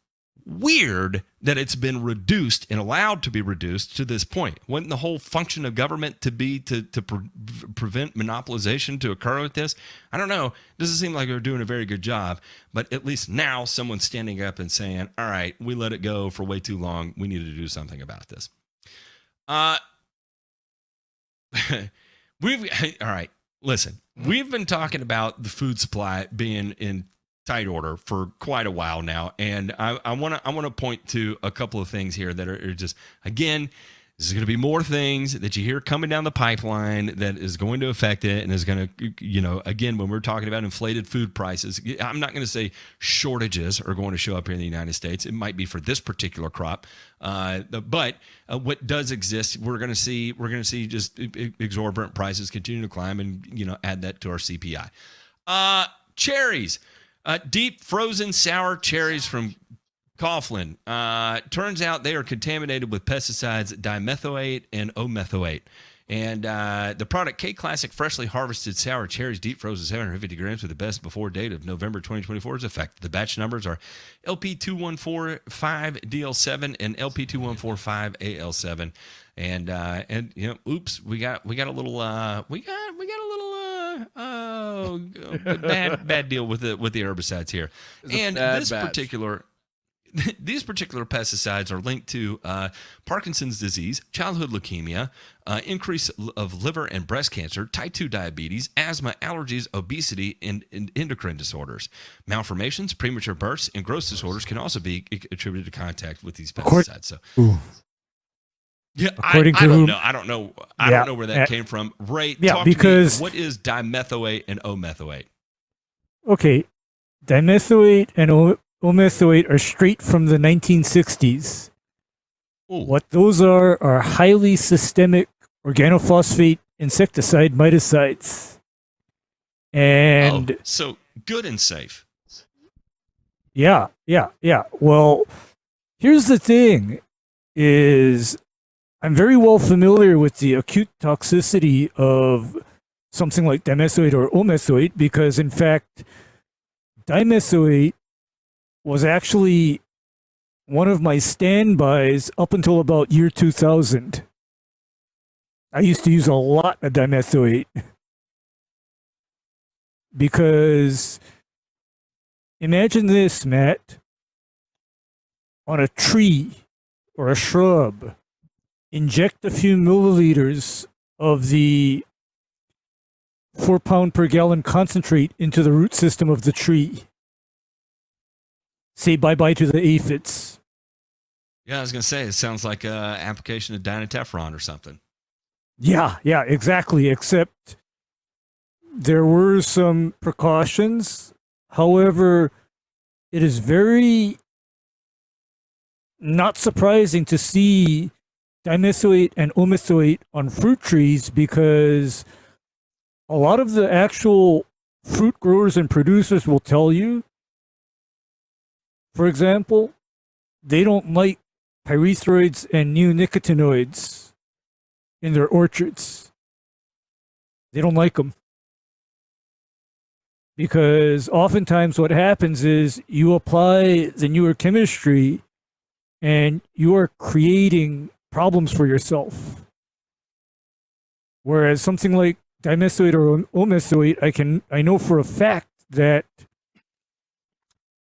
weird that it's been reduced and allowed to be reduced to this point. Wouldn't the whole function of government to be to prevent monopolization to occur with this? I don't know. It doesn't seem like they're doing a very good job, but at least now someone's standing up and saying, all right, we let it go for way too long. We need to do something about this. All right, listen, we've been talking about the food supply being in tight order for quite a while now, and I want to point to a couple of things here that are just, again, there's going to be more things that you hear coming down the pipeline that is going to affect it, and is going to, again, when we're talking about inflated food prices, I'm not going to say shortages are going to show up here in the United States. It might be for this particular crop, but what does exist, we're going to see just exorbitant prices continue to climb, and add that to our CPI. Cherries. Deep frozen sour cherries from Coughlin. Turns out they are contaminated with pesticides dimethoate and omethoate. And the product K-Classic freshly harvested sour cherries, deep frozen 750 grams with the best before date of November 2024 is affected. The batch numbers are LP2145DL7 and LP2145AL7. And oops, we got a little bad deal with the herbicides here. And these particular pesticides are linked to Parkinson's disease, childhood leukemia, increase of liver and breast cancer, type 2 diabetes, asthma, allergies, obesity, and endocrine disorders. Malformations, premature births, and growth disorders can also be attributed to contact with these pesticides. Yeah, I don't know where that came from. Ray, talk to me. What is dimethoate and omethoate? Okay, dimethoate and omethoate are straight from the 1960s. Ooh. What those are highly systemic organophosphate insecticide miticides. And so good and safe. Yeah. Well, here's the thing is I'm very well familiar with the acute toxicity of something like dimethoate or omethoate because, in fact, dimethoate was actually one of my standbys up until about year 2000. I used to use a lot of dimethoate because imagine this, Matt, on a tree or a shrub, inject a few milliliters of the 4 pound per gallon concentrate into the root system of the tree. Say bye-bye to the aphids. Yeah, I was going to say, it sounds like an application of dinotefron or something. Yeah, exactly, except there were some precautions. However, it is very not surprising to see dimethoate and omethoate on fruit trees because a lot of the actual fruit growers and producers will tell you, for example, they don't like pyrethroids and neonicotinoids in their orchards. They don't like them. Because oftentimes what happens is you apply the newer chemistry and you are creating problems for yourself. Whereas something like dimethoate or omethoate, I know for a fact that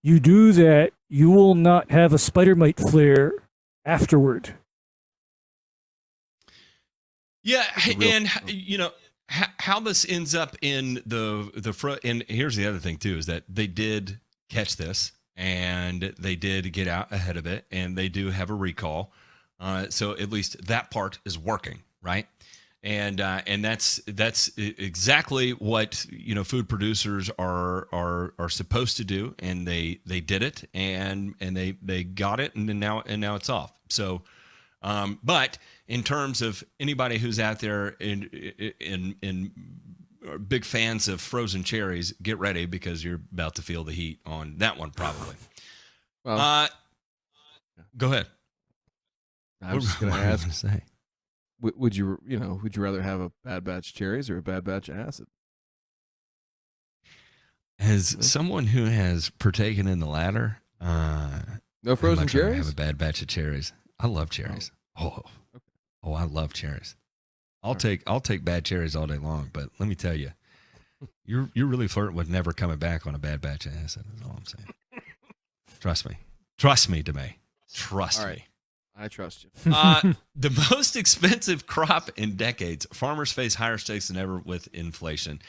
you do that, you will not have a spider mite flare afterward. Yeah, and how this ends up in the and here's the other thing too, is that they did catch this and they did get out ahead of it, and they do have a recall. So at least that part is working, right? And that's exactly what food producers are supposed to do, and they did it, and they got it, and now it's off. So, but in terms of anybody who's out there in big fans of frozen cherries, get ready because you're about to feel the heat on that one probably. Well, go ahead. I was just going to ask. Would you rather have a bad batch of cherries or a bad batch of acid? As someone who has partaken in the latter, No frozen cherries? Have a bad batch of cherries. I love cherries. Oh, I love cherries. I'll take bad cherries all day long. But let me tell you, you're really flirting with never coming back on a bad batch of acid. That's all I'm saying. Trust me, DeMay. Trust me. I trust you. The most expensive crop in decades. Farmers face higher stakes than ever with inflation.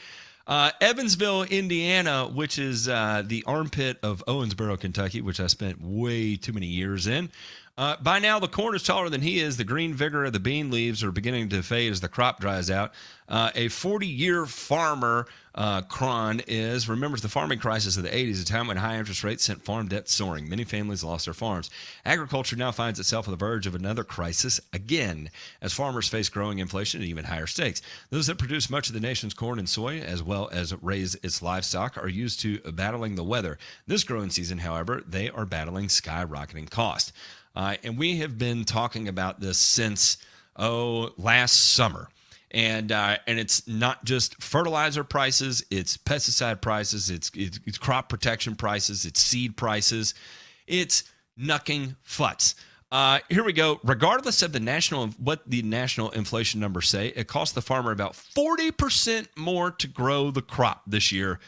Evansville, Indiana, which is the armpit of Owensboro, Kentucky, which I spent way too many years in. By now, the corn is taller than he is. The green vigor of the bean leaves are beginning to fade as the crop dries out. A 40-year farmer, Cron, remembers the farming crisis of the 80s, a time when high interest rates sent farm debt soaring. Many families lost their farms. Agriculture now finds itself on the verge of another crisis again, as farmers face growing inflation and even higher stakes. Those that produce much of the nation's corn and soy, as well as raise its livestock, are used to battling the weather. This growing season, however, they are battling skyrocketing cost. And we have been talking about this since, last summer. And it's not just fertilizer prices, it's pesticide prices, it's crop protection prices, it's seed prices. It's knucking futs. Here we go. Regardless of what the national inflation numbers say, it costs the farmer about 40% more to grow the crop this year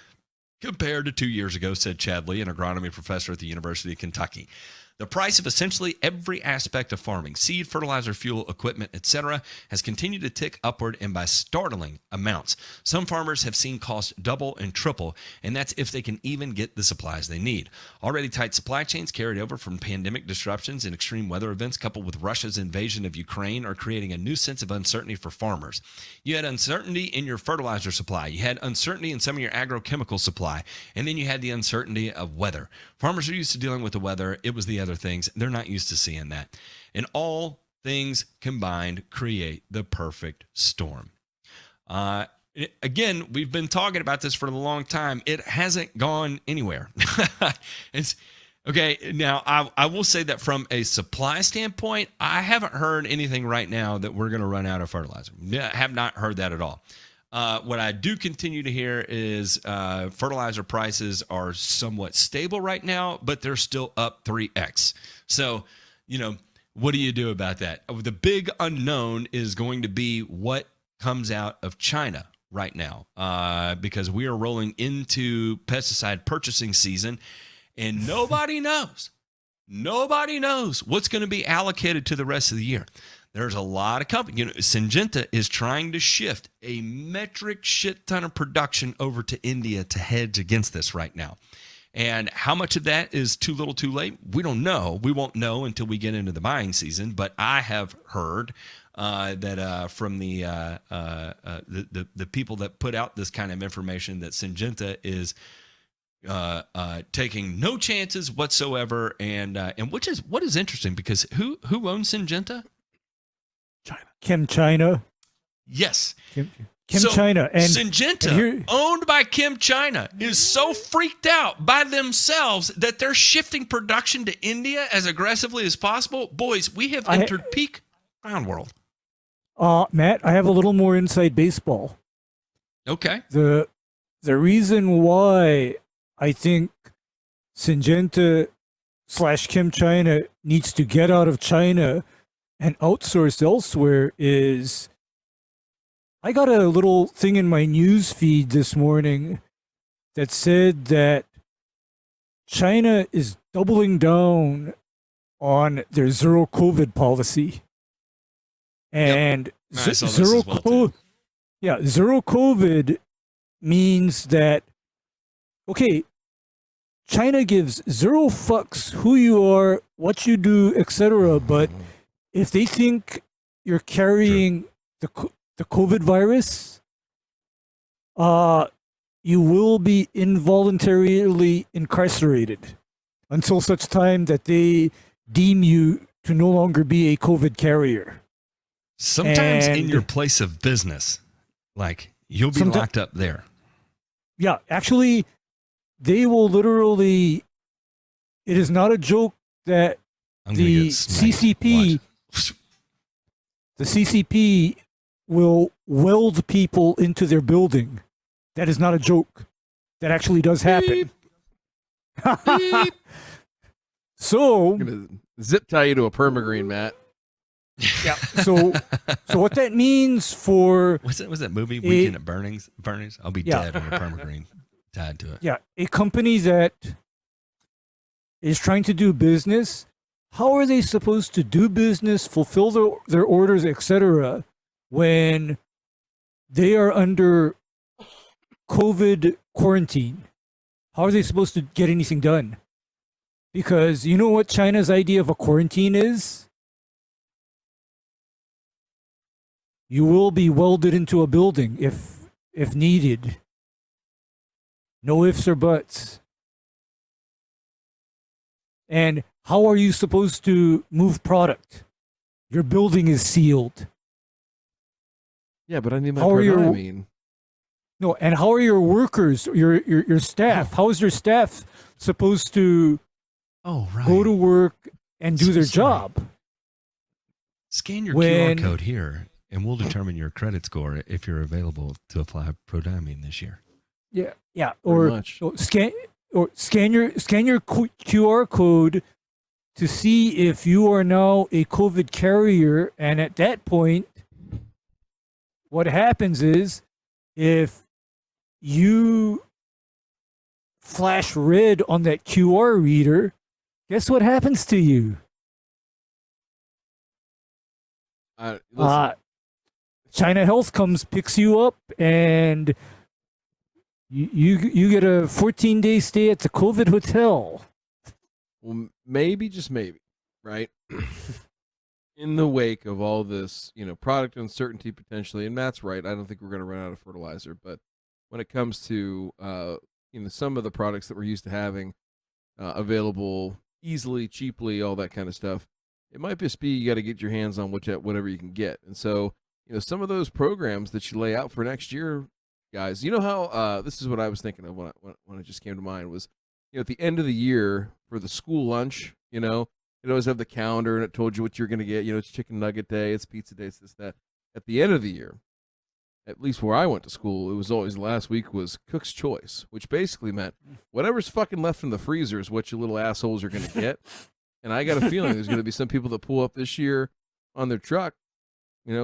compared to 2 years ago, said Chad Lee, an agronomy professor at the University of Kentucky. The price of essentially every aspect of farming, seed, fertilizer, fuel, equipment, etc., has continued to tick upward and by startling amounts. Some farmers have seen costs double and triple, and that's if they can even get the supplies they need. Already tight supply chains carried over from pandemic disruptions and extreme weather events, coupled with Russia's invasion of Ukraine, are creating a new sense of uncertainty for farmers. You had uncertainty in your fertilizer supply. You had uncertainty in some of your agrochemical supply, and then you had the uncertainty of weather. Farmers are used to dealing with the weather. It was the other things. They're not used to seeing that. And all things combined create the perfect storm. Again, we've been talking about this for a long time. It hasn't gone anywhere. It's okay. Now, I will say that from a supply standpoint, I haven't heard anything right now that we're going to run out of fertilizer. I have not heard that at all. What I do continue to hear is fertilizer prices are somewhat stable right now, but they're still up 3x. So, what do you do about that? The big unknown is going to be what comes out of China right now, because we are rolling into pesticide purchasing season, and nobody knows. Nobody knows what's going to be allocated to the rest of the year. There's a lot of companies. Syngenta is trying to shift a metric shit ton of production over to India to hedge against this right now. And how much of that is too little too late? We don't know. We won't know until we get into the buying season. But I have heard that from the people that put out this kind of information that Syngenta is taking no chances whatsoever. And what is interesting, because who owns Syngenta? ChemChina. Yes. ChemChina. And Syngenta, owned by ChemChina, is so freaked out by themselves that they're shifting production to India as aggressively as possible. Boys, we have entered peak ground world. Matt, I have a little more inside baseball. Okay. The reason why I think Syngenta / ChemChina needs to get out of China and outsourced elsewhere is, I got a little thing in my news feed this morning that said that China is doubling down on their zero COVID policy. And zero COVID means that, okay, China gives zero fucks who you are, what you do, etc., but if they think you're carrying the COVID virus, you will be involuntarily incarcerated until such time that they deem you to no longer be a COVID carrier. Sometimes in your place of business, like you'll be locked up there. Yeah, actually, they will literally, it is not a joke that the CCP... The CCP will weld people into their building. That is not a joke. That actually does happen. So I'm gonna zip tie you to a permagreen, Matt. yeah. So what that means for Was that movie Weekend at Burnings? I'll be Yeah. dead on a permagreen tied to it. a company that is trying to do business, how are they supposed to do business, fulfill their orders, etc., when they are under COVID quarantine? How are they supposed to get anything done? Because you know what China's idea of a quarantine is? You will be welded into a building if needed. No ifs or buts. And how are you supposed to move product? Your building is sealed. Yeah, but I need my How are your- permagreen. No, and how are your workers, your staff? How is your staff supposed to Oh, right. go to work and do So their sorry. job? Scan your when- QR code here, and we'll determine your credit score if you're available to apply pro diamine this year. Yeah, Pretty or much. scan your QR code to see if you are now a COVID carrier, and at that point, what happens is if you flash red on that QR reader, guess what happens to you? Listen, China Health comes, picks you up, and you get a 14-day stay at the COVID hotel. well, maybe, just maybe, right? In the wake of all this, product uncertainty potentially, and Matt's right, I don't think we're going to run out of fertilizer, but when it comes to, some of the products that we're used to having available easily, cheaply, all that kind of stuff, it might just be you got to get your hands on whatever you can get. And so, some of those programs that you lay out for next year, guys, you know how this is what I was thinking of when it just came to mind was, at the end of the year for the school lunch, you'd always have the calendar and it told you what you're going to get. It's chicken nugget day, it's pizza day, it's this, that. At the end of the year, at least where I went to school, it was always last week was Cook's Choice, which basically meant whatever's fucking left in the freezer is what you little assholes are going to get. And I got a feeling there's going to be some people that pull up this year on their truck,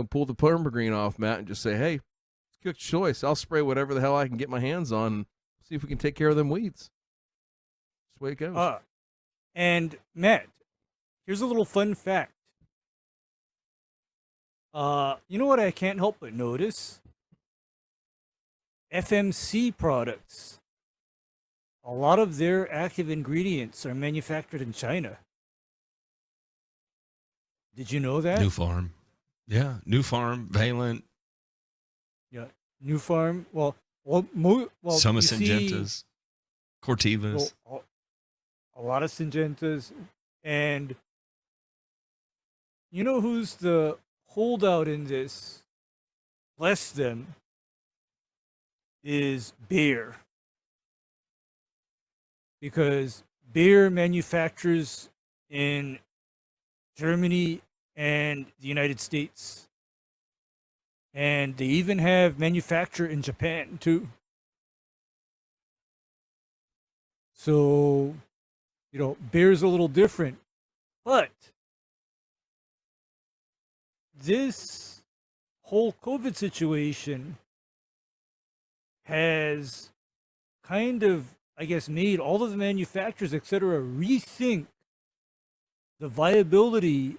pull the permagreen off, Matt, and just say, hey, it's Cook's Choice. I'll spray whatever the hell I can get my hands on and see if we can take care of them weeds. That's the way it goes. And Matt, here's a little fun fact. You know what I can't help but notice? FMC products. A lot of their active ingredients are manufactured in China. Did you know that? New Farm. Yeah, New Farm, Valent, Yeah, New Farm. Well, some you of see- Syngentas, Cortivas. Well, a lot of Syngentas, and you know who's the holdout in this? Bless them. Is Bayer, because Bayer manufactures in Germany and the United States, and they even have manufacture in Japan too. So, Bayer's a little different, but this whole COVID situation has kind of, I guess, made all of the manufacturers, etc., rethink the viability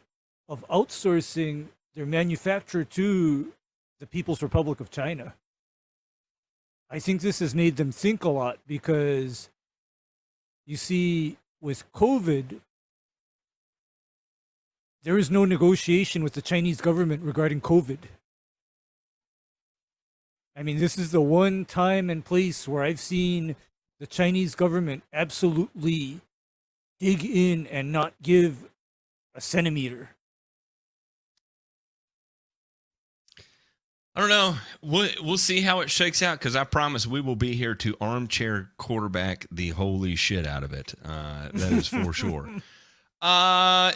of outsourcing their manufacture to the People's Republic of China. I think this has made them think a lot because, you see, with COVID, there is no negotiation with the Chinese government regarding COVID. I mean, this is the one time and place where I've seen the Chinese government absolutely dig in and not give a centimeter. I don't know. We'll see how it shakes out, because I promise we will be here to armchair quarterback the holy shit out of it. That is for sure.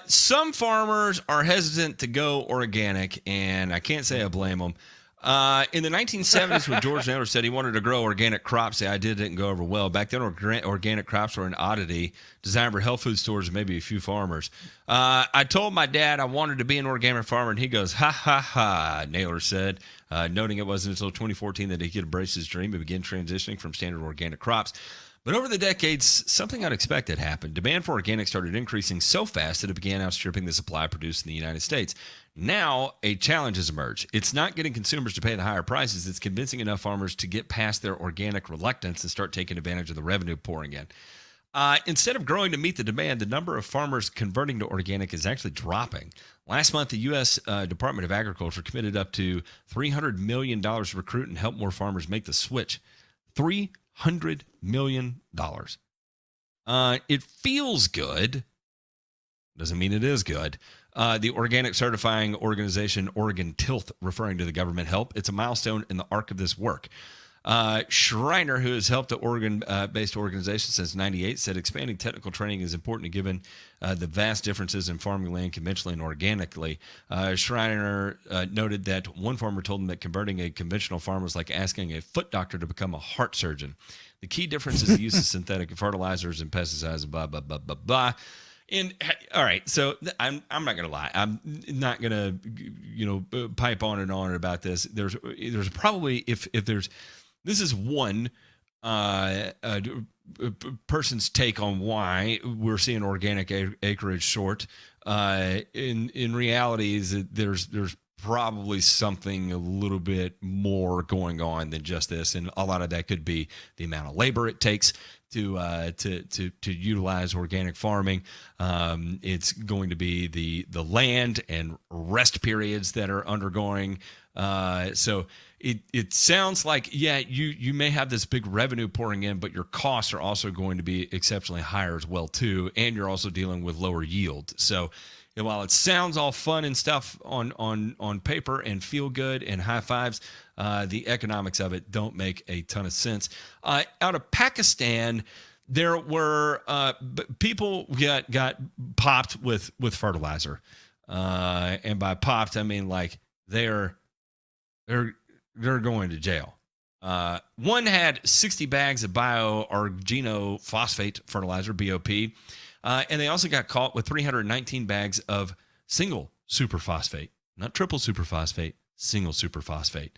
Some farmers are hesitant to go organic, and I can't say I blame them. In the 1970s, when George Naylor said he wanted to grow organic crops, the idea didn't go over well. Back then, organic crops were an oddity designed for health food stores and maybe a few farmers. I told my dad I wanted to be an organic farmer, and he goes, ha, ha, ha, Naylor said, noting it wasn't until 2014 that he could embrace his dream and begin transitioning from standard organic crops. But over the decades, something unexpected happened. Demand for organic started increasing so fast that it began outstripping the supply produced in the United States. Now, a challenge has emerged. It's not getting consumers to pay the higher prices. It's convincing enough farmers to get past their organic reluctance and start taking advantage of the revenue pouring in. Instead of growing to meet the demand, the number of farmers converting to organic is actually dropping. Last month, the U.S. Department of Agriculture committed up to $300 million to recruit and help more farmers make the switch. $300 million. It feels good. Doesn't mean it is good. The organic certifying organization Oregon Tilth, referring to the government help, it's a milestone in the arc of this work. Schreiner, who has helped the Oregon-based organization since 1998, said expanding technical training is important given the vast differences in farming land conventionally and organically. Schreiner noted that one farmer told him that converting a conventional farm was like asking a foot doctor to become a heart surgeon. The key difference is the use of synthetic fertilizers and pesticides, blah, blah, blah, blah, blah. And all right, so I'm not gonna lie. I'm not gonna pipe on and on about this. There's probably if there's this is one person's take on why we're seeing organic acreage short. In reality, is that there's probably something a little bit more going on than just this, and a lot of that could be the amount of labor it takes to utilize organic farming. It's going to be the land and rest periods that are undergoing. So it sounds like, yeah, you may have this big revenue pouring in, but your costs are also going to be exceptionally higher as well too, and you're also dealing with lower yield. So while it sounds all fun and stuff on paper and feel good and high fives, the economics of it don't make a ton of sense. Out of Pakistan, there were people got popped with fertilizer, and by popped I mean like they're going to jail. One had 60 bags of bioarginophosphate fertilizer, BOP. And they also got caught with 319 bags of single superphosphate, not triple superphosphate, single superphosphate.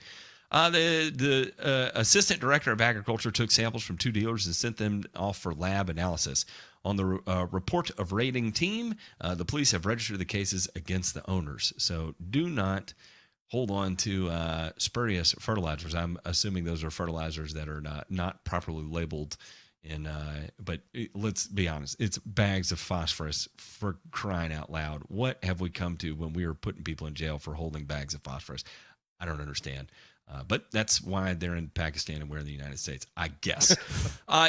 The assistant director of agriculture took samples from 2 dealers and sent them off for lab analysis. On the report of raiding team, the police have registered the cases against the owners. So do not hold on to spurious fertilizers. I'm assuming those are fertilizers that are not properly labeled. But let's be honest, it's bags of phosphorus, for crying out loud. What have we come to when we are putting people in jail for holding bags of phosphorus? I don't understand. But that's why they're in Pakistan and we're in the United States, I guess.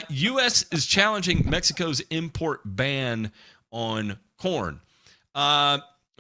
U.S. is challenging Mexico's import ban on corn.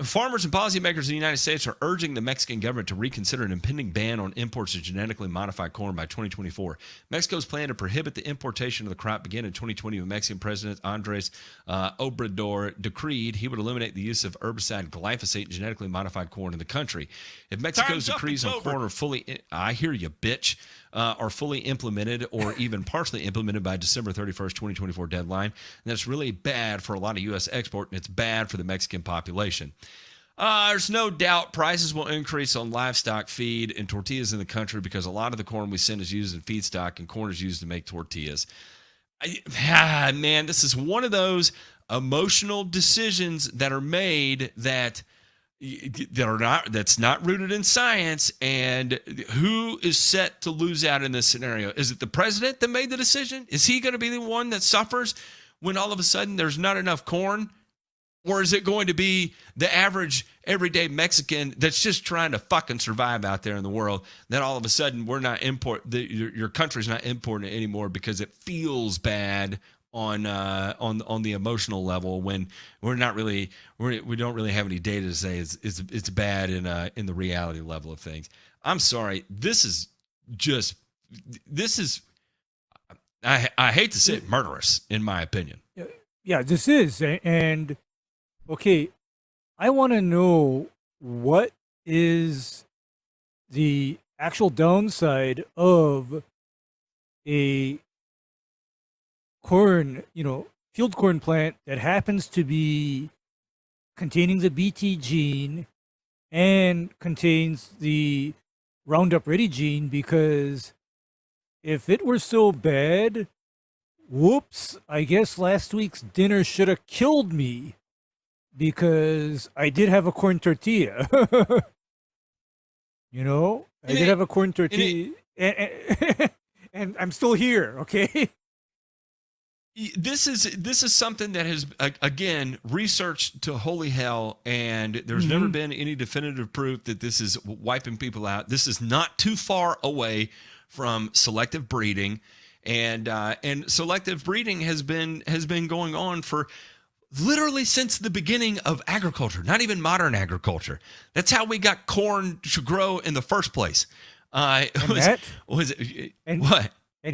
Farmers and policymakers in the United States are urging the Mexican government to reconsider an impending ban on imports of genetically modified corn by 2024. Mexico's plan to prohibit the importation of the crop began in 2020 when Mexican President Andrés Obrador decreed he would eliminate the use of herbicide glyphosate in genetically modified corn in the country. If Mexico's decrees on corn are fully, I hear you, bitch, are fully implemented or even partially implemented by December 31st, 2024 deadline, and that's really bad for a lot of U.S. export, and it's bad for the Mexican population. There's no doubt prices will increase on livestock feed and tortillas in the country because a lot of the corn we send is used in feedstock and corn is used to make tortillas. Man, this is one of those emotional decisions that are made that's not rooted in science. And who is set to lose out in this scenario? Is it the president that made the decision? Is he going to be the one that suffers when all of a sudden there's not enough corn? Or is it going to be the average everyday Mexican that's just trying to fucking survive out there in the world, that all of a sudden we're not your country's not importing it anymore because it feels bad on the emotional level, when we don't really have any data to say it's bad in the reality level of things. I'm sorry. This is I hate to say it, murderous in my opinion. Yeah, this is. And okay, I want to know what is the actual downside of a corn, field corn plant that happens to be containing the BT gene and contains the Roundup Ready gene, because if it were so bad, whoops, I guess last week's dinner should have killed me, because I did have a corn tortilla. I did have a corn tortilla, and I'm still here, okay? This is something that has, again, researched to holy hell, and there's never been any definitive proof that this is wiping people out. This is not too far away from selective breeding, and selective breeding has been going on for literally since the beginning of agriculture, not even modern agriculture. That's how we got corn to grow in the first place. And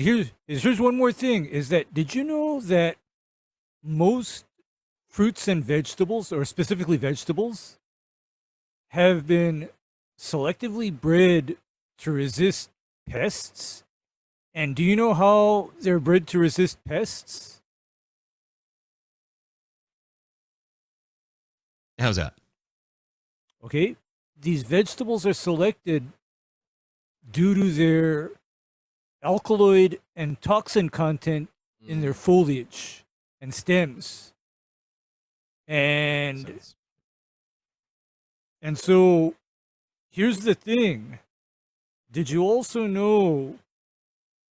here's one more thing, is that, did you know that most fruits and vegetables, or specifically vegetables, have been selectively bred to resist pests? And do you know how they're bred to resist pests? How's that? Okay, these vegetables are selected due to their alkaloid and toxin content in their foliage and stems. And so here's the thing. Did you also know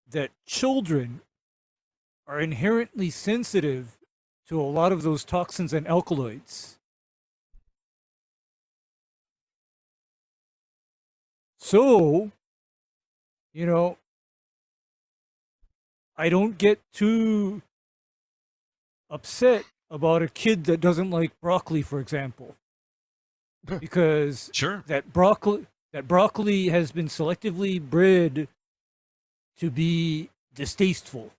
that children are inherently sensitive to a lot of those toxins and alkaloids? So, I don't get too upset about a kid that doesn't like broccoli, for example, because that broccoli has been selectively bred to be distasteful.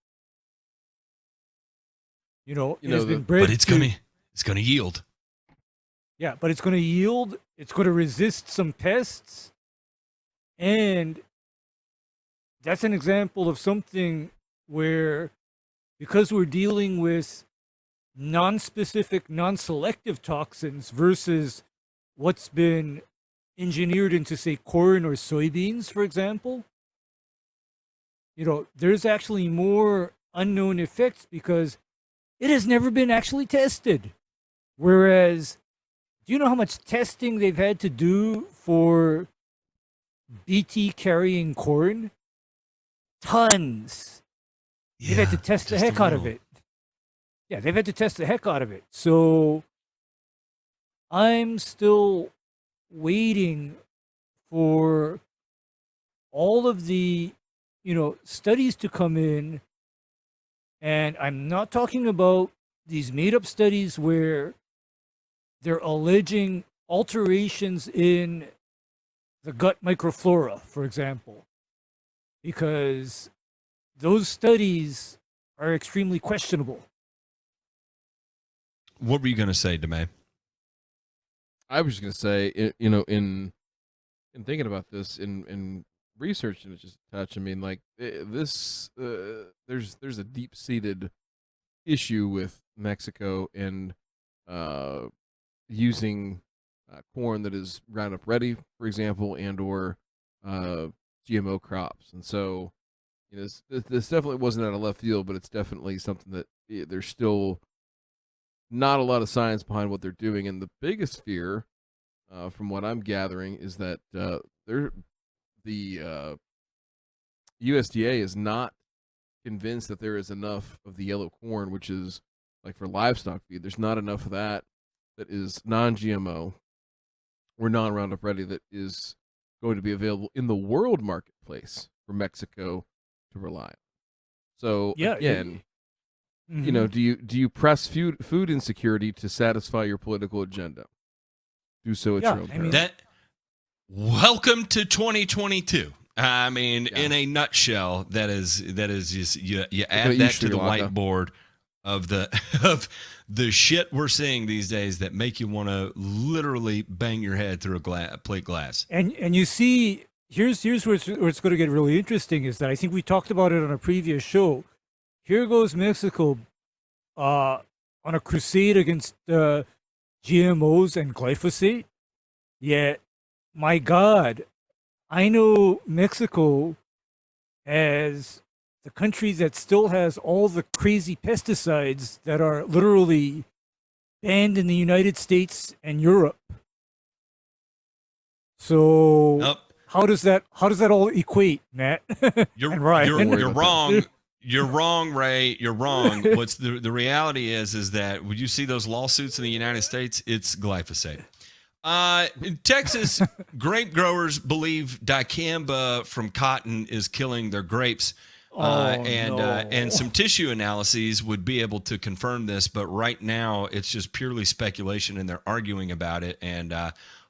It's been bred, but it's gonna yield. Yeah, but it's gonna yield. It's gonna resist some pests, and that's an example of something where, because we're dealing with non-specific, non-selective toxins versus what's been engineered into, say, corn or soybeans, for example, there's actually more unknown effects because it has never been actually tested. Whereas, do you know how much testing they've had to do for BT carrying corn? Tons. They've had to test the heck out of it. Yeah, they've had to test the heck out of it. So I'm still waiting for all of the, studies to come in. And I'm not talking about these made-up studies where they're alleging alterations in the gut microflora, for example, because those studies are extremely questionable. What were you going to say, DeMay? I was just going to say, in thinking about this, in researching it just a touch, I mean, like, this, there's a deep-seated issue with Mexico and using corn that is Roundup Ready, for example, and or GMO crops. And so, this definitely wasn't out of left field, but it's definitely something that there's still not a lot of science behind what they're doing. And the biggest fear, from what I'm gathering, is that the USDA is not convinced that there is enough of the yellow corn, which is like for livestock feed. There's not enough of that is non-GMO or non-Roundup Ready that is going to be available in the world marketplace for Mexico to rely on. So again, do you press food insecurity to satisfy your political agenda? Do so at your own peril. Welcome to 2022. I mean, in a nutshell, that is just you add that to the whiteboard of the shit we're seeing these days that make you want to literally bang your head through a plate glass. And you see here's where it's going to get really interesting is that I think we talked about it on a previous show. Here goes Mexico on a crusade against GMOs and glyphosate. Yet, my God, I know Mexico as the country that still has all the crazy pesticides that are literally banned in the United States and Europe. So how does that all equate, Matt? You're You're wrong. You're wrong, Ray. You're wrong. What's the reality is that when you see those lawsuits in the United States, it's glyphosate. In Texas, grape growers believe dicamba from cotton is killing their grapes. And some tissue analyses would be able to confirm this, but right now it's just purely speculation, and they're arguing about it. And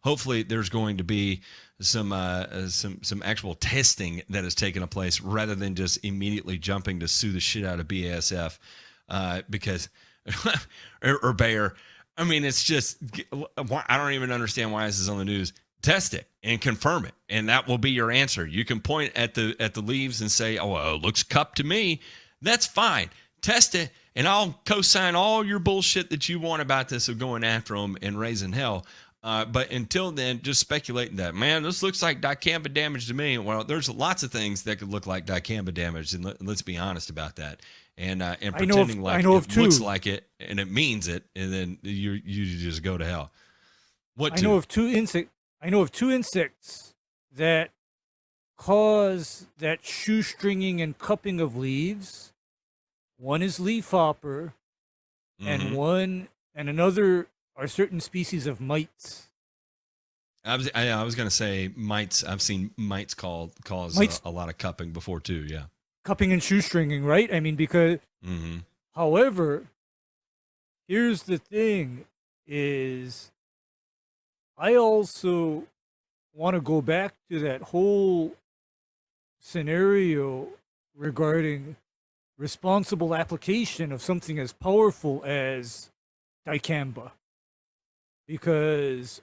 hopefully, there's going to be some actual testing that has taken place rather than just immediately jumping to sue the shit out of BASF because or Bayer. I mean, it's just I don't even understand why this is on the news. Test it and confirm it, and that will be your answer. You can point at the leaves and say, "Oh, well, it looks cup to me." That's fine. Test it, and I'll co-sign all your bullshit that you want about this of going after them and raising hell. But until then, just speculating that, man, this looks like dicamba damage to me. Well, there's lots of things that could look like dicamba damage, and let's be honest about that. And pretending like it looks like it and it means it, and then you just go to hell. I know of two insects that cause that shoestringing and cupping of leaves. One is leafhopper, and another are certain species of mites. I was going to say mites. I've seen mites cause a lot of cupping before too. Yeah, cupping and shoestringing, right? I mean, because. However, here's the thing: is I also want to go back to that whole scenario regarding responsible application of something as powerful as dicamba. Because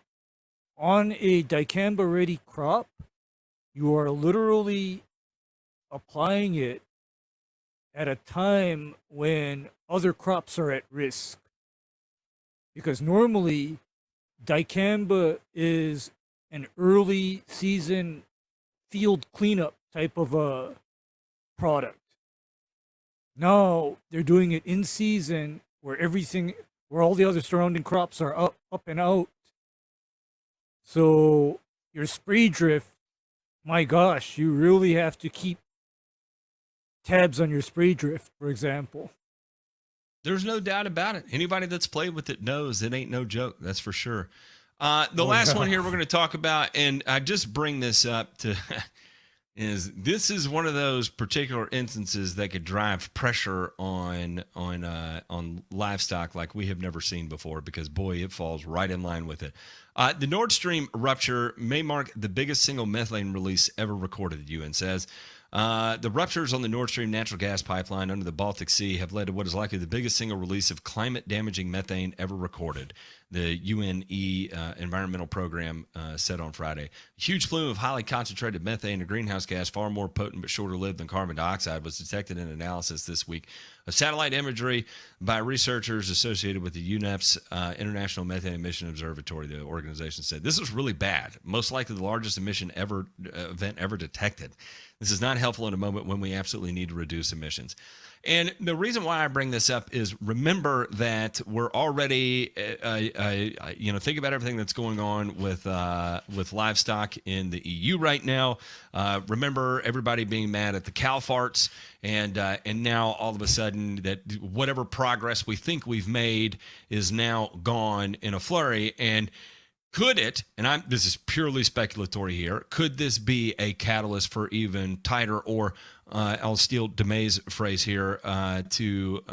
on a dicamba-ready crop, you are literally applying it at a time when other crops are at risk. Because normally, dicamba is an early season field cleanup type of a product. Now they're doing it in season where all the other surrounding crops are up and out. So your spray drift, my gosh, you really have to keep tabs on your spray drift, for example. There's no doubt about it. Anybody that's played with it knows it ain't no joke. That's for sure. The last one here we're going to talk about, and I just bring this up to this is one of those particular instances that could drive pressure on livestock like we have never seen before, because boy, it falls right in line with it. The Nord Stream rupture may mark the biggest single methane release ever recorded, the UN says. The ruptures on the Nord Stream natural gas pipeline under the Baltic Sea have led to what is likely the biggest single release of climate-damaging methane ever recorded, the UNE environmental program said on Friday. A huge plume of highly concentrated methane, a greenhouse gas far more potent but shorter-lived than carbon dioxide, was detected in analysis this week of satellite imagery by researchers associated with the UNEP's International Methane Emission Observatory, the organization said. This is really bad, most likely the largest emission event ever detected. This is not helpful in a moment when we absolutely need to reduce emissions. And the reason why I bring this up is remember that we're already, think about everything that's going on with livestock in the EU right now. Remember everybody being mad at the cow farts, and now all of a sudden that whatever progress we think we've made is now gone in a flurry. And could it, and this is purely speculatory here, could this be a catalyst for even tighter, or I'll steal DeMay's phrase here, to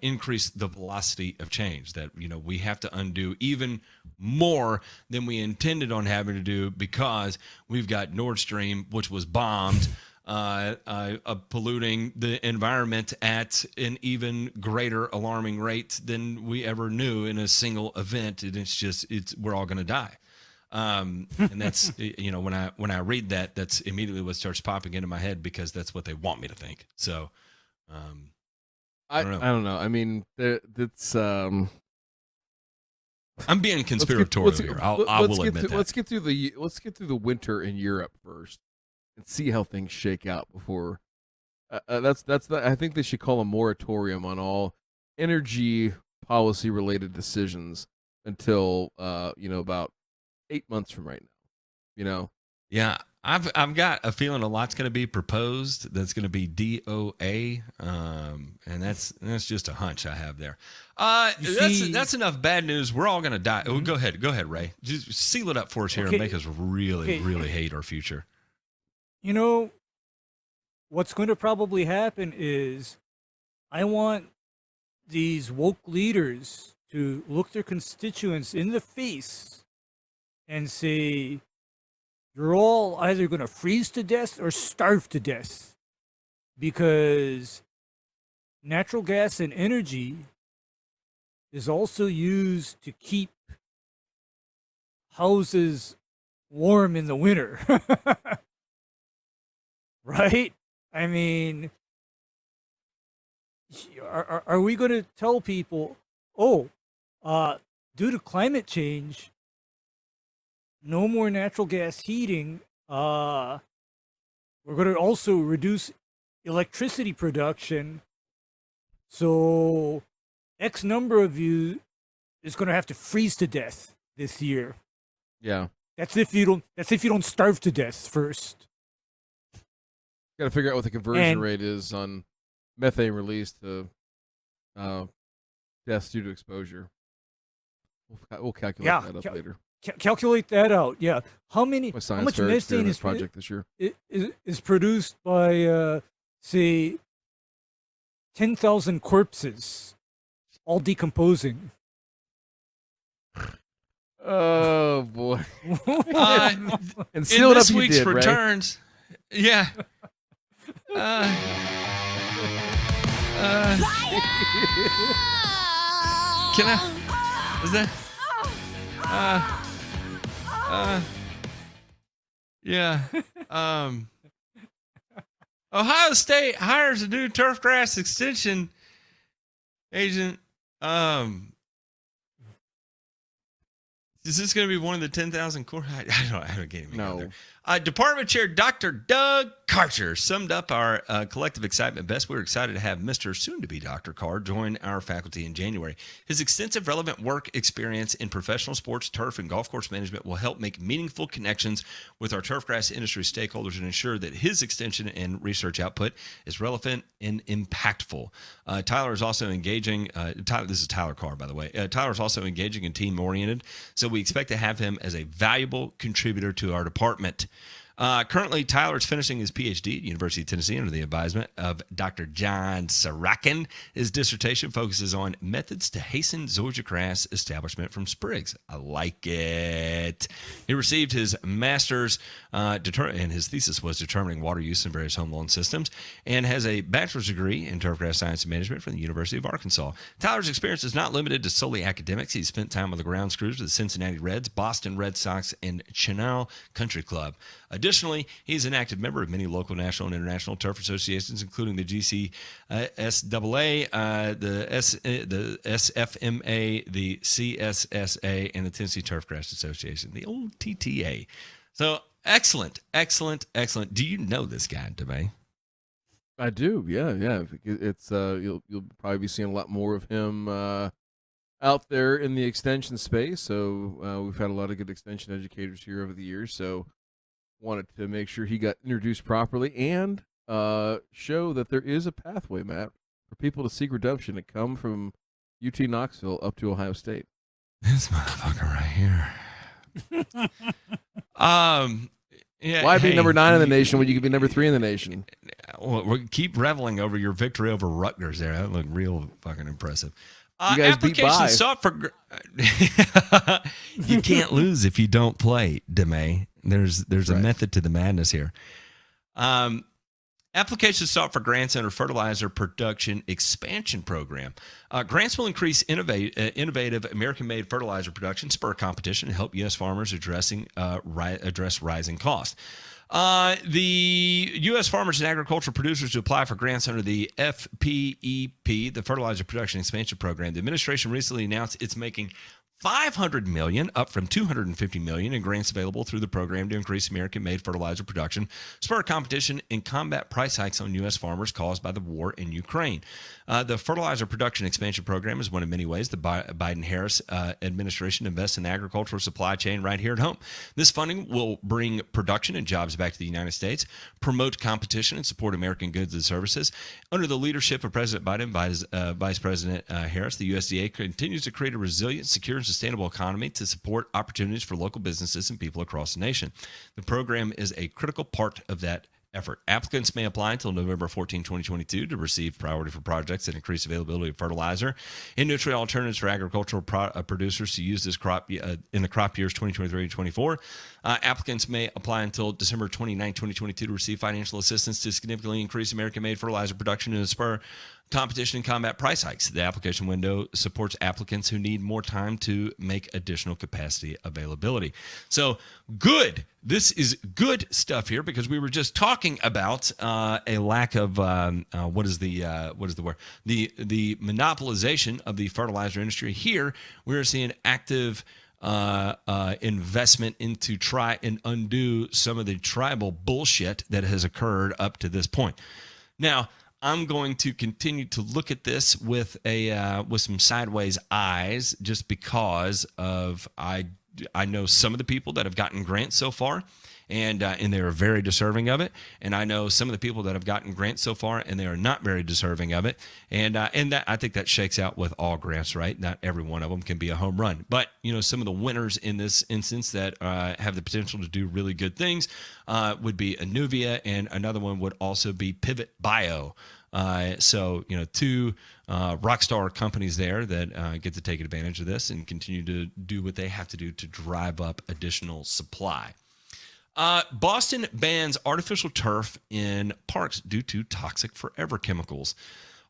increase the velocity of change, that we have to undo even more than we intended on having to do because we've got Nord Stream, which was bombed, polluting the environment at an even greater alarming rate than we ever knew in a single event. And we're all going to die. And that's when I read that, that's immediately what starts popping into my head because that's what they want me to think. So I don't know. I mean, that's I'm being conspiratorial here. I will admit that. Let's get through the winter in Europe first and see how things shake out before. I think they should call a moratorium on all energy policy related decisions until about 8 months from right now. Yeah, I've got a feeling a lot's going to be proposed. That's going to be DOA, and that's just a hunch I have there. That's enough bad news. We're all going to die. Mm-hmm. Go ahead, Ray. Just seal it up for us here and make us really hate our future. What's going to probably happen is I want these woke leaders to look their constituents in the face and say, you're all either going to freeze to death or starve to death, because natural gas and energy is also used to keep houses warm in the winter. Right? I mean, are we going to tell people, due to climate change, no more natural gas heating, we're going to also reduce electricity production, so X number of you is going to have to freeze to death this year. Yeah. That's if you don't starve to death first. Got to figure out what the conversion rate is on methane release to deaths due to exposure. We'll calculate that up later. Calculate that out. Yeah, how much methane is project this year is produced by say 10,000 corpses, all decomposing. Oh boy! And still in this week's returns, right? Yeah. Can I? Is that? Yeah. Ohio State hires a new turfgrass extension agent. Is this going to be one of the 10,000 core? I don't get him. No. Department Chair Dr. Doug Karcher summed up our collective excitement best. We're excited to have Mr. Soon-to-be Dr. Carr join our faculty in January. His extensive relevant work experience in professional sports, turf, and golf course management will help make meaningful connections with our turfgrass industry stakeholders and ensure that his extension and research output is relevant and impactful. Tyler is also engaging. This is Tyler Carr, by the way. Tyler is also engaging and team-oriented, so we expect to have him as a valuable contributor to our department. Currently, Tyler is finishing his PhD at University of Tennessee under the advisement of Dr. John Sarakin. His dissertation focuses on methods to hasten zoysia establishment from sprigs. I like it. He received his master's, and his thesis was determining water use in various home lawn systems, and has a bachelor's degree in turfgrass science and management from the University of Arkansas. Tyler's experience is not limited to solely academics. He's spent time on the ground crews with the Cincinnati Reds, Boston Red Sox, and Chenal Country Club. Additionally, he's an active member of many local, national, and international turf associations, including the GCSAA, the SFMA, the CSSA, and the Tennessee Turfgrass Association, the old TTA. So excellent. Do you know this guy, DeMay? I do. Yeah. It's you'll probably be seeing a lot more of him out there in the extension space. So we've had a lot of good extension educators here over the years. So wanted to make sure he got introduced properly and show that there is a pathway, Matt, for people to seek redemption and come from UT Knoxville up to Ohio State. This motherfucker right here. Yeah. Why be number 9 in the nation when you could be number 3 in the nation? Well, we keep reveling over your victory over Rutgers there. That looked real fucking impressive. You guys beat by. Sought for you can't lose if you don't play, DeMay. There's a method to the madness here. Applications sought for grants under Fertilizer Production Expansion Program. Grants will increase innovative American-made fertilizer production, spur competition, and help U.S. farmers address rising costs. The U.S. farmers and agricultural producers who apply for grants under the FPEP, the Fertilizer Production Expansion Program. The administration recently announced it's making $500 million, up from $250 million in grants available through the program to increase American-made fertilizer production, spur competition, and combat price hikes on U.S. farmers caused by the war in Ukraine. The Fertilizer Production Expansion Program is one of many ways the Biden-Harris administration invests in the agricultural supply chain right here at home. This funding will bring production and jobs back to the United States, promote competition, and support American goods and services. Under the leadership of President Biden and Vice President Harris, the USDA continues to create a resilient, secure, and sustainable economy to support opportunities for local businesses and people across the nation. The program is a critical part of that effort. Applicants may apply until November 14, 2022 to receive priority for projects that increase availability of fertilizer and nutrient alternatives for agricultural producers to use this crop in the crop years 2023 and 24. Applicants may apply until December 29, 2022 to receive financial assistance to significantly increase American-made fertilizer production and spur competition and combat price hikes. The application window supports applicants who need more time to make additional capacity availability. So good. This is good stuff here because we were just talking about a lack of what is the word? The monopolization of the fertilizer industry. Here we're seeing active investment into try and undo some of the tribal bullshit that has occurred up to this point. Now, I'm going to continue to look at this with some sideways eyes, just because of I know some of the people that have gotten grants so far, and they are very deserving of it. And I know some of the people that have gotten grants so far, and they are not very deserving of it. And that, I think that shakes out with all grants, right? Not every one of them can be a home run, but some of the winners in this instance that have the potential to do really good things would be Anuvia, and another one would also be Pivot Bio. So two rock star companies there that get to take advantage of this and continue to do what they have to do to drive up additional supply. Boston bans artificial turf in parks due to toxic forever chemicals.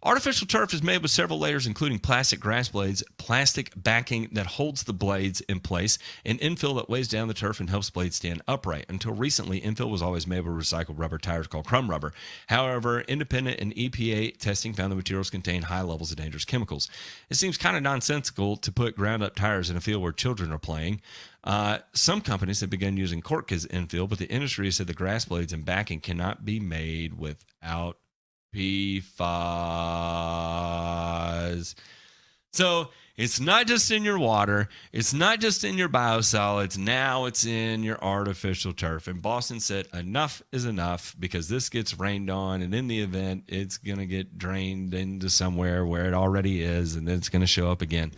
Artificial turf is made with several layers, including plastic grass blades, plastic backing that holds the blades in place, and infill that weighs down the turf and helps blades stand upright. Until recently, infill was always made with recycled rubber tires called crumb rubber. However, independent and EPA testing found the materials contain high levels of dangerous chemicals. It seems kind of nonsensical to put ground-up tires in a field where children are playing. Some companies have begun using cork as infill, but the industry has said the grass blades and backing cannot be made without PFAS. So it's not just in your water. It's not just in your biosolids. Now it's in your artificial turf. And Boston said enough is enough, because this gets rained on, and in the event, it's going to get drained into somewhere where it already is, and then it's going to show up again.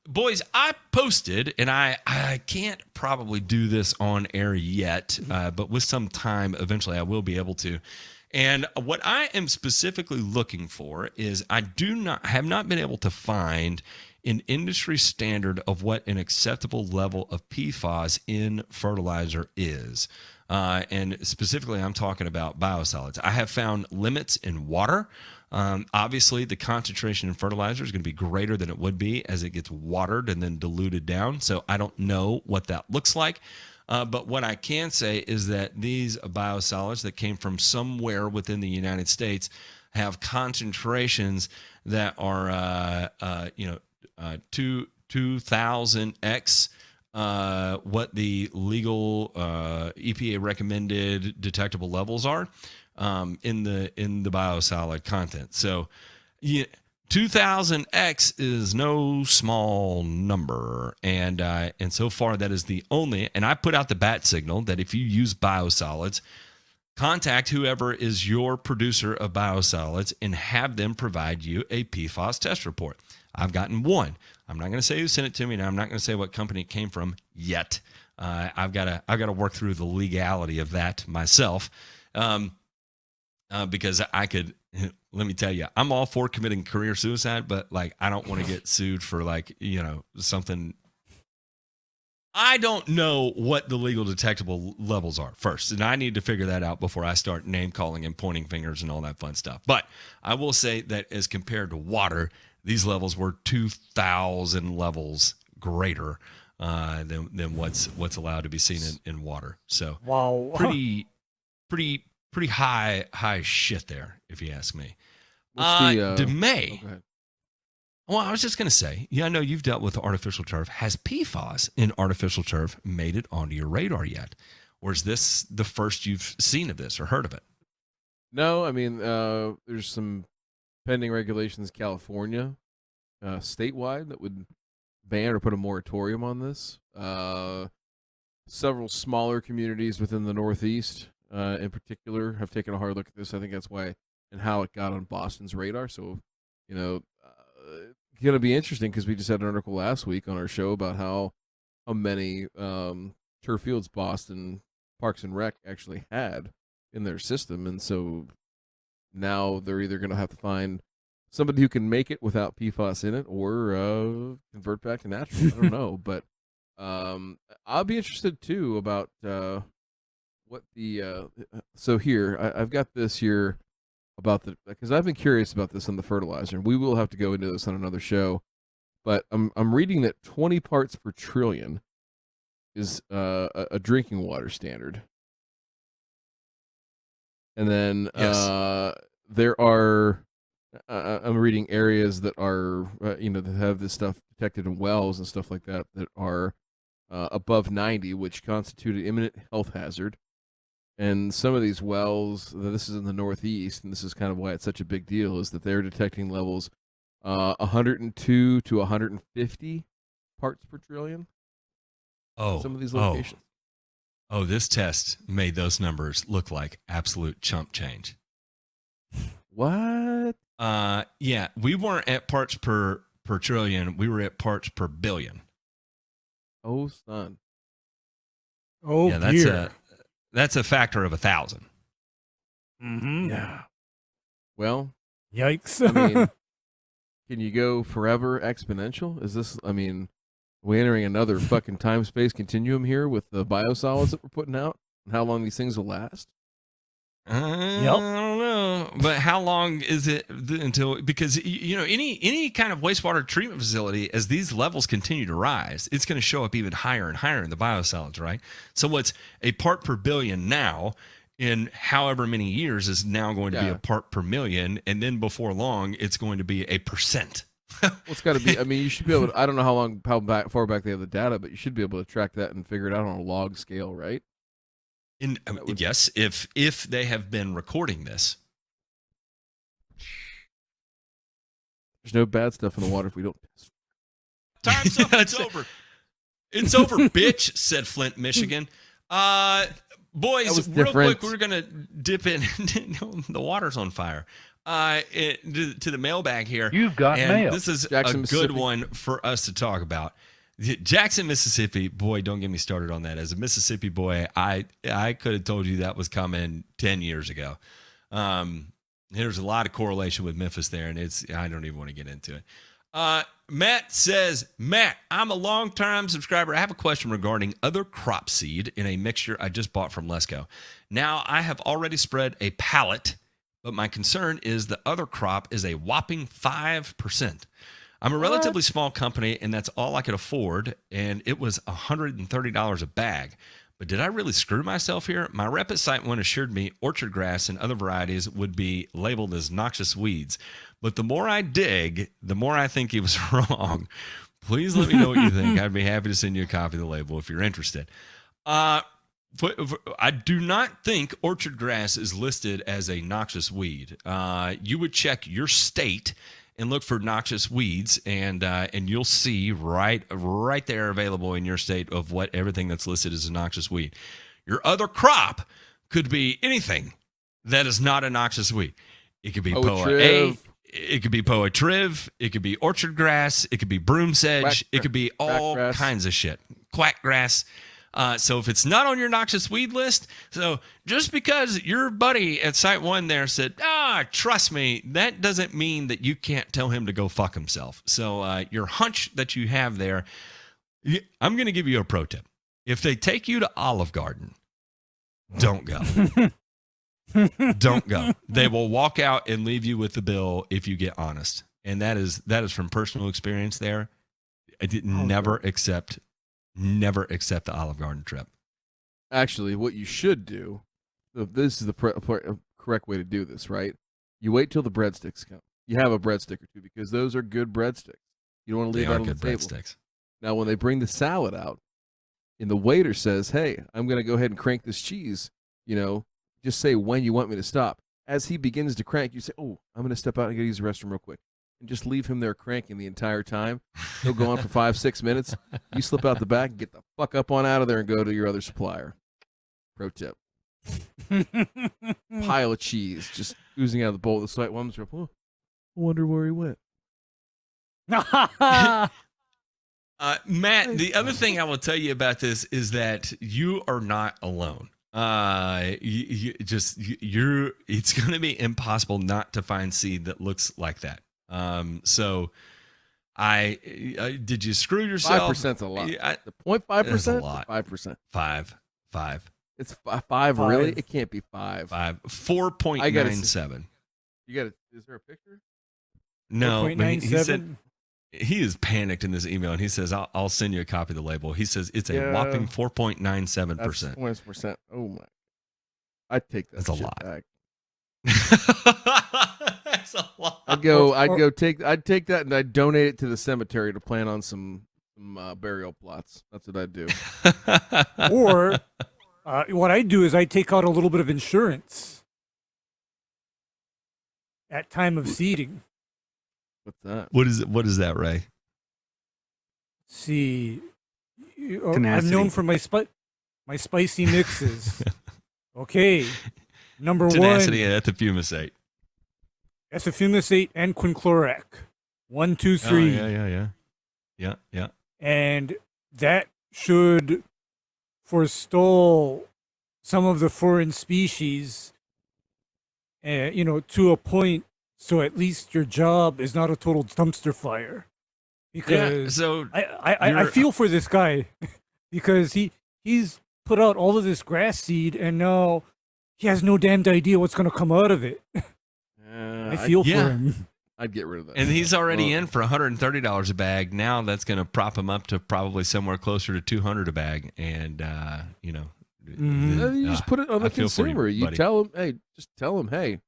Boys, I posted, and I can't probably do this on air yet, but with some time, eventually I will be able to. And what I am specifically looking for is I have not been able to find an industry standard of what an acceptable level of PFAS in fertilizer is. And specifically, I'm talking about biosolids. I have found limits in water. Obviously, the concentration in fertilizer is going to be greater than it would be as it gets watered and then diluted down. So I don't know what that looks like. But what I can say is that these biosolids that came from somewhere within the United States have concentrations that are, 2,000x what the legal EPA recommended detectable levels are in the biosolid content. So, 2,000x is no small number, and so far that is the only. And I put out the bat signal that if you use biosolids, contact whoever is your producer of biosolids and have them provide you a PFAS test report. I've gotten one. I'm not going to say who sent it to me, and I'm not going to say what company it came from yet. I've got to work through the legality of that myself, because I could. Let me tell you, I'm all for committing career suicide, but I don't want to get sued for something I don't know what the legal detectable levels are first, and I need to figure that out before I start name calling and pointing fingers and all that fun stuff. But I will say that as compared to water, these levels were 2,000 levels greater than what's allowed to be seen in water. So wow, pretty high shit there, if you ask me. DeMay. Well, I was just going to say, I know you've dealt with artificial turf. Has PFAS in artificial turf made it onto your radar yet? Or is this the first you've seen of this or heard of it? No, I mean, there's some pending regulations in California, statewide, that would ban or put a moratorium on this. Several smaller communities within the Northeast, in particular, have taken a hard look at this. I think that's why and how it got on Boston's radar. So, going to be interesting because we just had an article last week on our show about how many turf fields Boston Parks and Rec actually had in their system, and so now they're either going to have to find somebody who can make it without PFAS in it, or convert back to natural. I don't know, but I'll be interested too about what the. So here I've got this here. Because I've been curious about this on the fertilizer, and we will have to go into this on another show. But I'm reading that 20 parts per trillion is a drinking water standard, and then there are I'm reading areas that are that have this stuff detected in wells and stuff like that are above 90, which constitute an imminent health hazard. And some of these wells, this is in the Northeast, and this is kind of why it's such a big deal, is that they're detecting levels 102 to 150 parts per trillion. Some of these locations. This test made those numbers look like absolute chump change. What? Yeah, we weren't at parts per trillion. We were at parts per billion. Oh, son. Oh, yeah, that's a factor of 1,000. Mm-hmm. Yeah. Well, yikes. I mean, can you go forever exponential? Is this, are we entering another fucking time-space continuum here with the biosolids that we're putting out and how long these things will last? I don't know. But how long is it until, because, any kind of wastewater treatment facility, as these levels continue to rise, it's going to show up even higher and higher in the biosolids, right? So what's a part per billion now in however many years is now going to be a part per million. And then before long, it's going to be a percent. Well, it's got to be, you should be able to, I don't know how far back they have the data, but you should be able to track that and figure it out on a log scale, right? Yes, if they have been recording this. There's no bad stuff in the water if we don't test. Time's up. It's over. It's over, bitch, said Flint, Michigan. Boys, real quick, we're going to dip in. The water's on fire. To the mailbag here. You've got mail. This is Jackson, a good one for us to talk about. Jackson, Mississippi. Boy, don't get me started on that. As a Mississippi boy, I could have told you that was coming 10 years ago. There's a lot of correlation with Memphis there, and I don't even want to get into it. Matt says, Matt, I'm a long-time subscriber. I have a question regarding other crop seed in a mixture I just bought from Lesco. Now, I have already spread a pallet, but my concern is the other crop is a whopping 5%. I'm a relatively small company, and that's all I could afford, and it was $130 a bag. But did I really screw myself here? My rep at Site One assured me orchard grass and other varieties would be labeled as noxious weeds. But the more I dig, the more I think he was wrong. Please let me know what you think. I'd be happy to send you a copy of the label if you're interested. I do not think orchard grass is listed as a noxious weed. You would check your state and look for noxious weeds, and you'll see right there available in your state of what everything that's listed as a noxious weed. Your other crop could be anything that is not a noxious weed. It could be Poa A, it could be Poa triv, it could be orchard grass, it could be broom sedge, it could be all kinds of shit. Quack grass. So if it's not on your noxious weed list, so just because your buddy at Site One there said, trust me, that doesn't mean that you can't tell him to go fuck himself. So your hunch that you have there, I'm going to give you a pro tip. If they take you to Olive Garden, don't go. Don't go. They will walk out and leave you with the bill if you get honest. And that is from personal experience there. I did never accept the Olive Garden trip. Actually, what you should do, this is the correct way to do this, right? You wait till the breadsticks come. You have a breadstick or two because those are good breadsticks. You don't want to leave that on the table. Breadsticks. Now, when they bring the salad out, and the waiter says, "Hey, I'm going to go ahead and crank this cheese," just say when you want me to stop. As he begins to crank, you say, "Oh, I'm going to step out and go use the restroom real quick," and just leave him there cranking the entire time. He'll go on for 5-6 minutes. You slip out the back and get the fuck up on out of there and go to your other supplier. Pro tip. Pile of cheese just oozing out of the bowl. The slight ones are, I wonder where he went. Matt, the other thing I will tell you about this is that you are not alone. It's going to be impossible not to find seed that looks like that. So did you screw yourself? 5%'s a lot. The 0.5%? A lot. 5%. 5. It's 5, really? It can't be 5. 4.97. You got it. Is there a picture? No, he said he is panicked in this email, and he says, "I'll send you a copy of the label." He says it's a whopping 4.97%. 4%. Oh my! I'd take that. That's a lot. Back. That's a lot. I'd take that and I'd donate it to the cemetery to plant on some burial plots. That's what I'd do. Or what I do is I take out a little bit of insurance at time of seeding. What's that? What is that, Ray? See, I'm known for my spicy mixes. Okay, number Tenacity 1. At the fumicate. Ethifumicate and quinclorac. 1, 2, 3. Oh, yeah. And that should forestall some of the foreign species, to a point, so at least your job is not a total dumpster fire. Because I feel for this guy because he's put out all of this grass seed and now he has no damned idea what's going to come out of it. I feel for him. I'd get rid of that. And he's already in for $130 a bag. Now that's going to prop him up to probably somewhere closer to $200 a bag. And, you just put it on the consumer. You tell him, hey,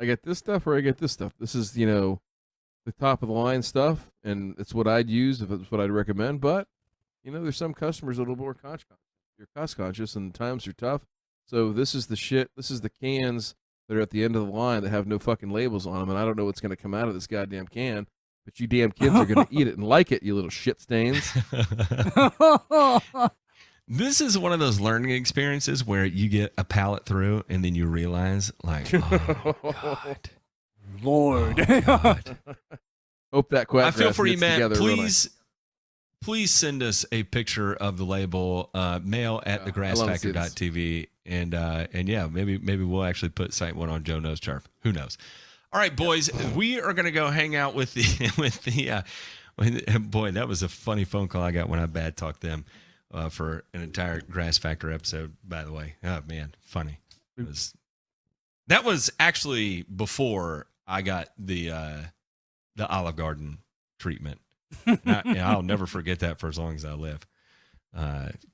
I get this stuff or I get this stuff. This is, the top of the line stuff. And it's what I'd use if it's what I'd recommend. But, there's some customers a little more you're cost conscious and times are tough. So this is the shit. This is the cans that are at the end of the line that have no fucking labels on them, and I don't know what's going to come out of this goddamn can, but you damn kids are going to eat it and like it, you little shit stains. This is one of those learning experiences where you get a pallet through and then you realize, like, oh, God. Lord. Oh, God. Hope that quack I feel for you, man. Together, Please send us a picture of the label, mail at thegrassfactor.tv. And yeah, maybe we'll actually put Site One on Joe Knows Turf. Who knows? All right, boys, we are going to go hang out with the boy, that was a funny phone call I got when I bad talked them for an entire Grass Factor episode, by the way. Oh, man, funny. That was actually before I got the Olive Garden treatment. I'll never forget that for as long as I live.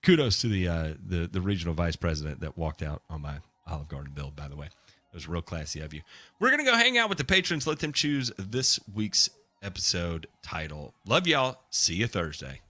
Kudos to the regional vice president that walked out on my Olive Garden bill, by the way. It was real classy of you. We're going to go hang out with the patrons. Let them choose this week's episode title. Love y'all. See you Thursday.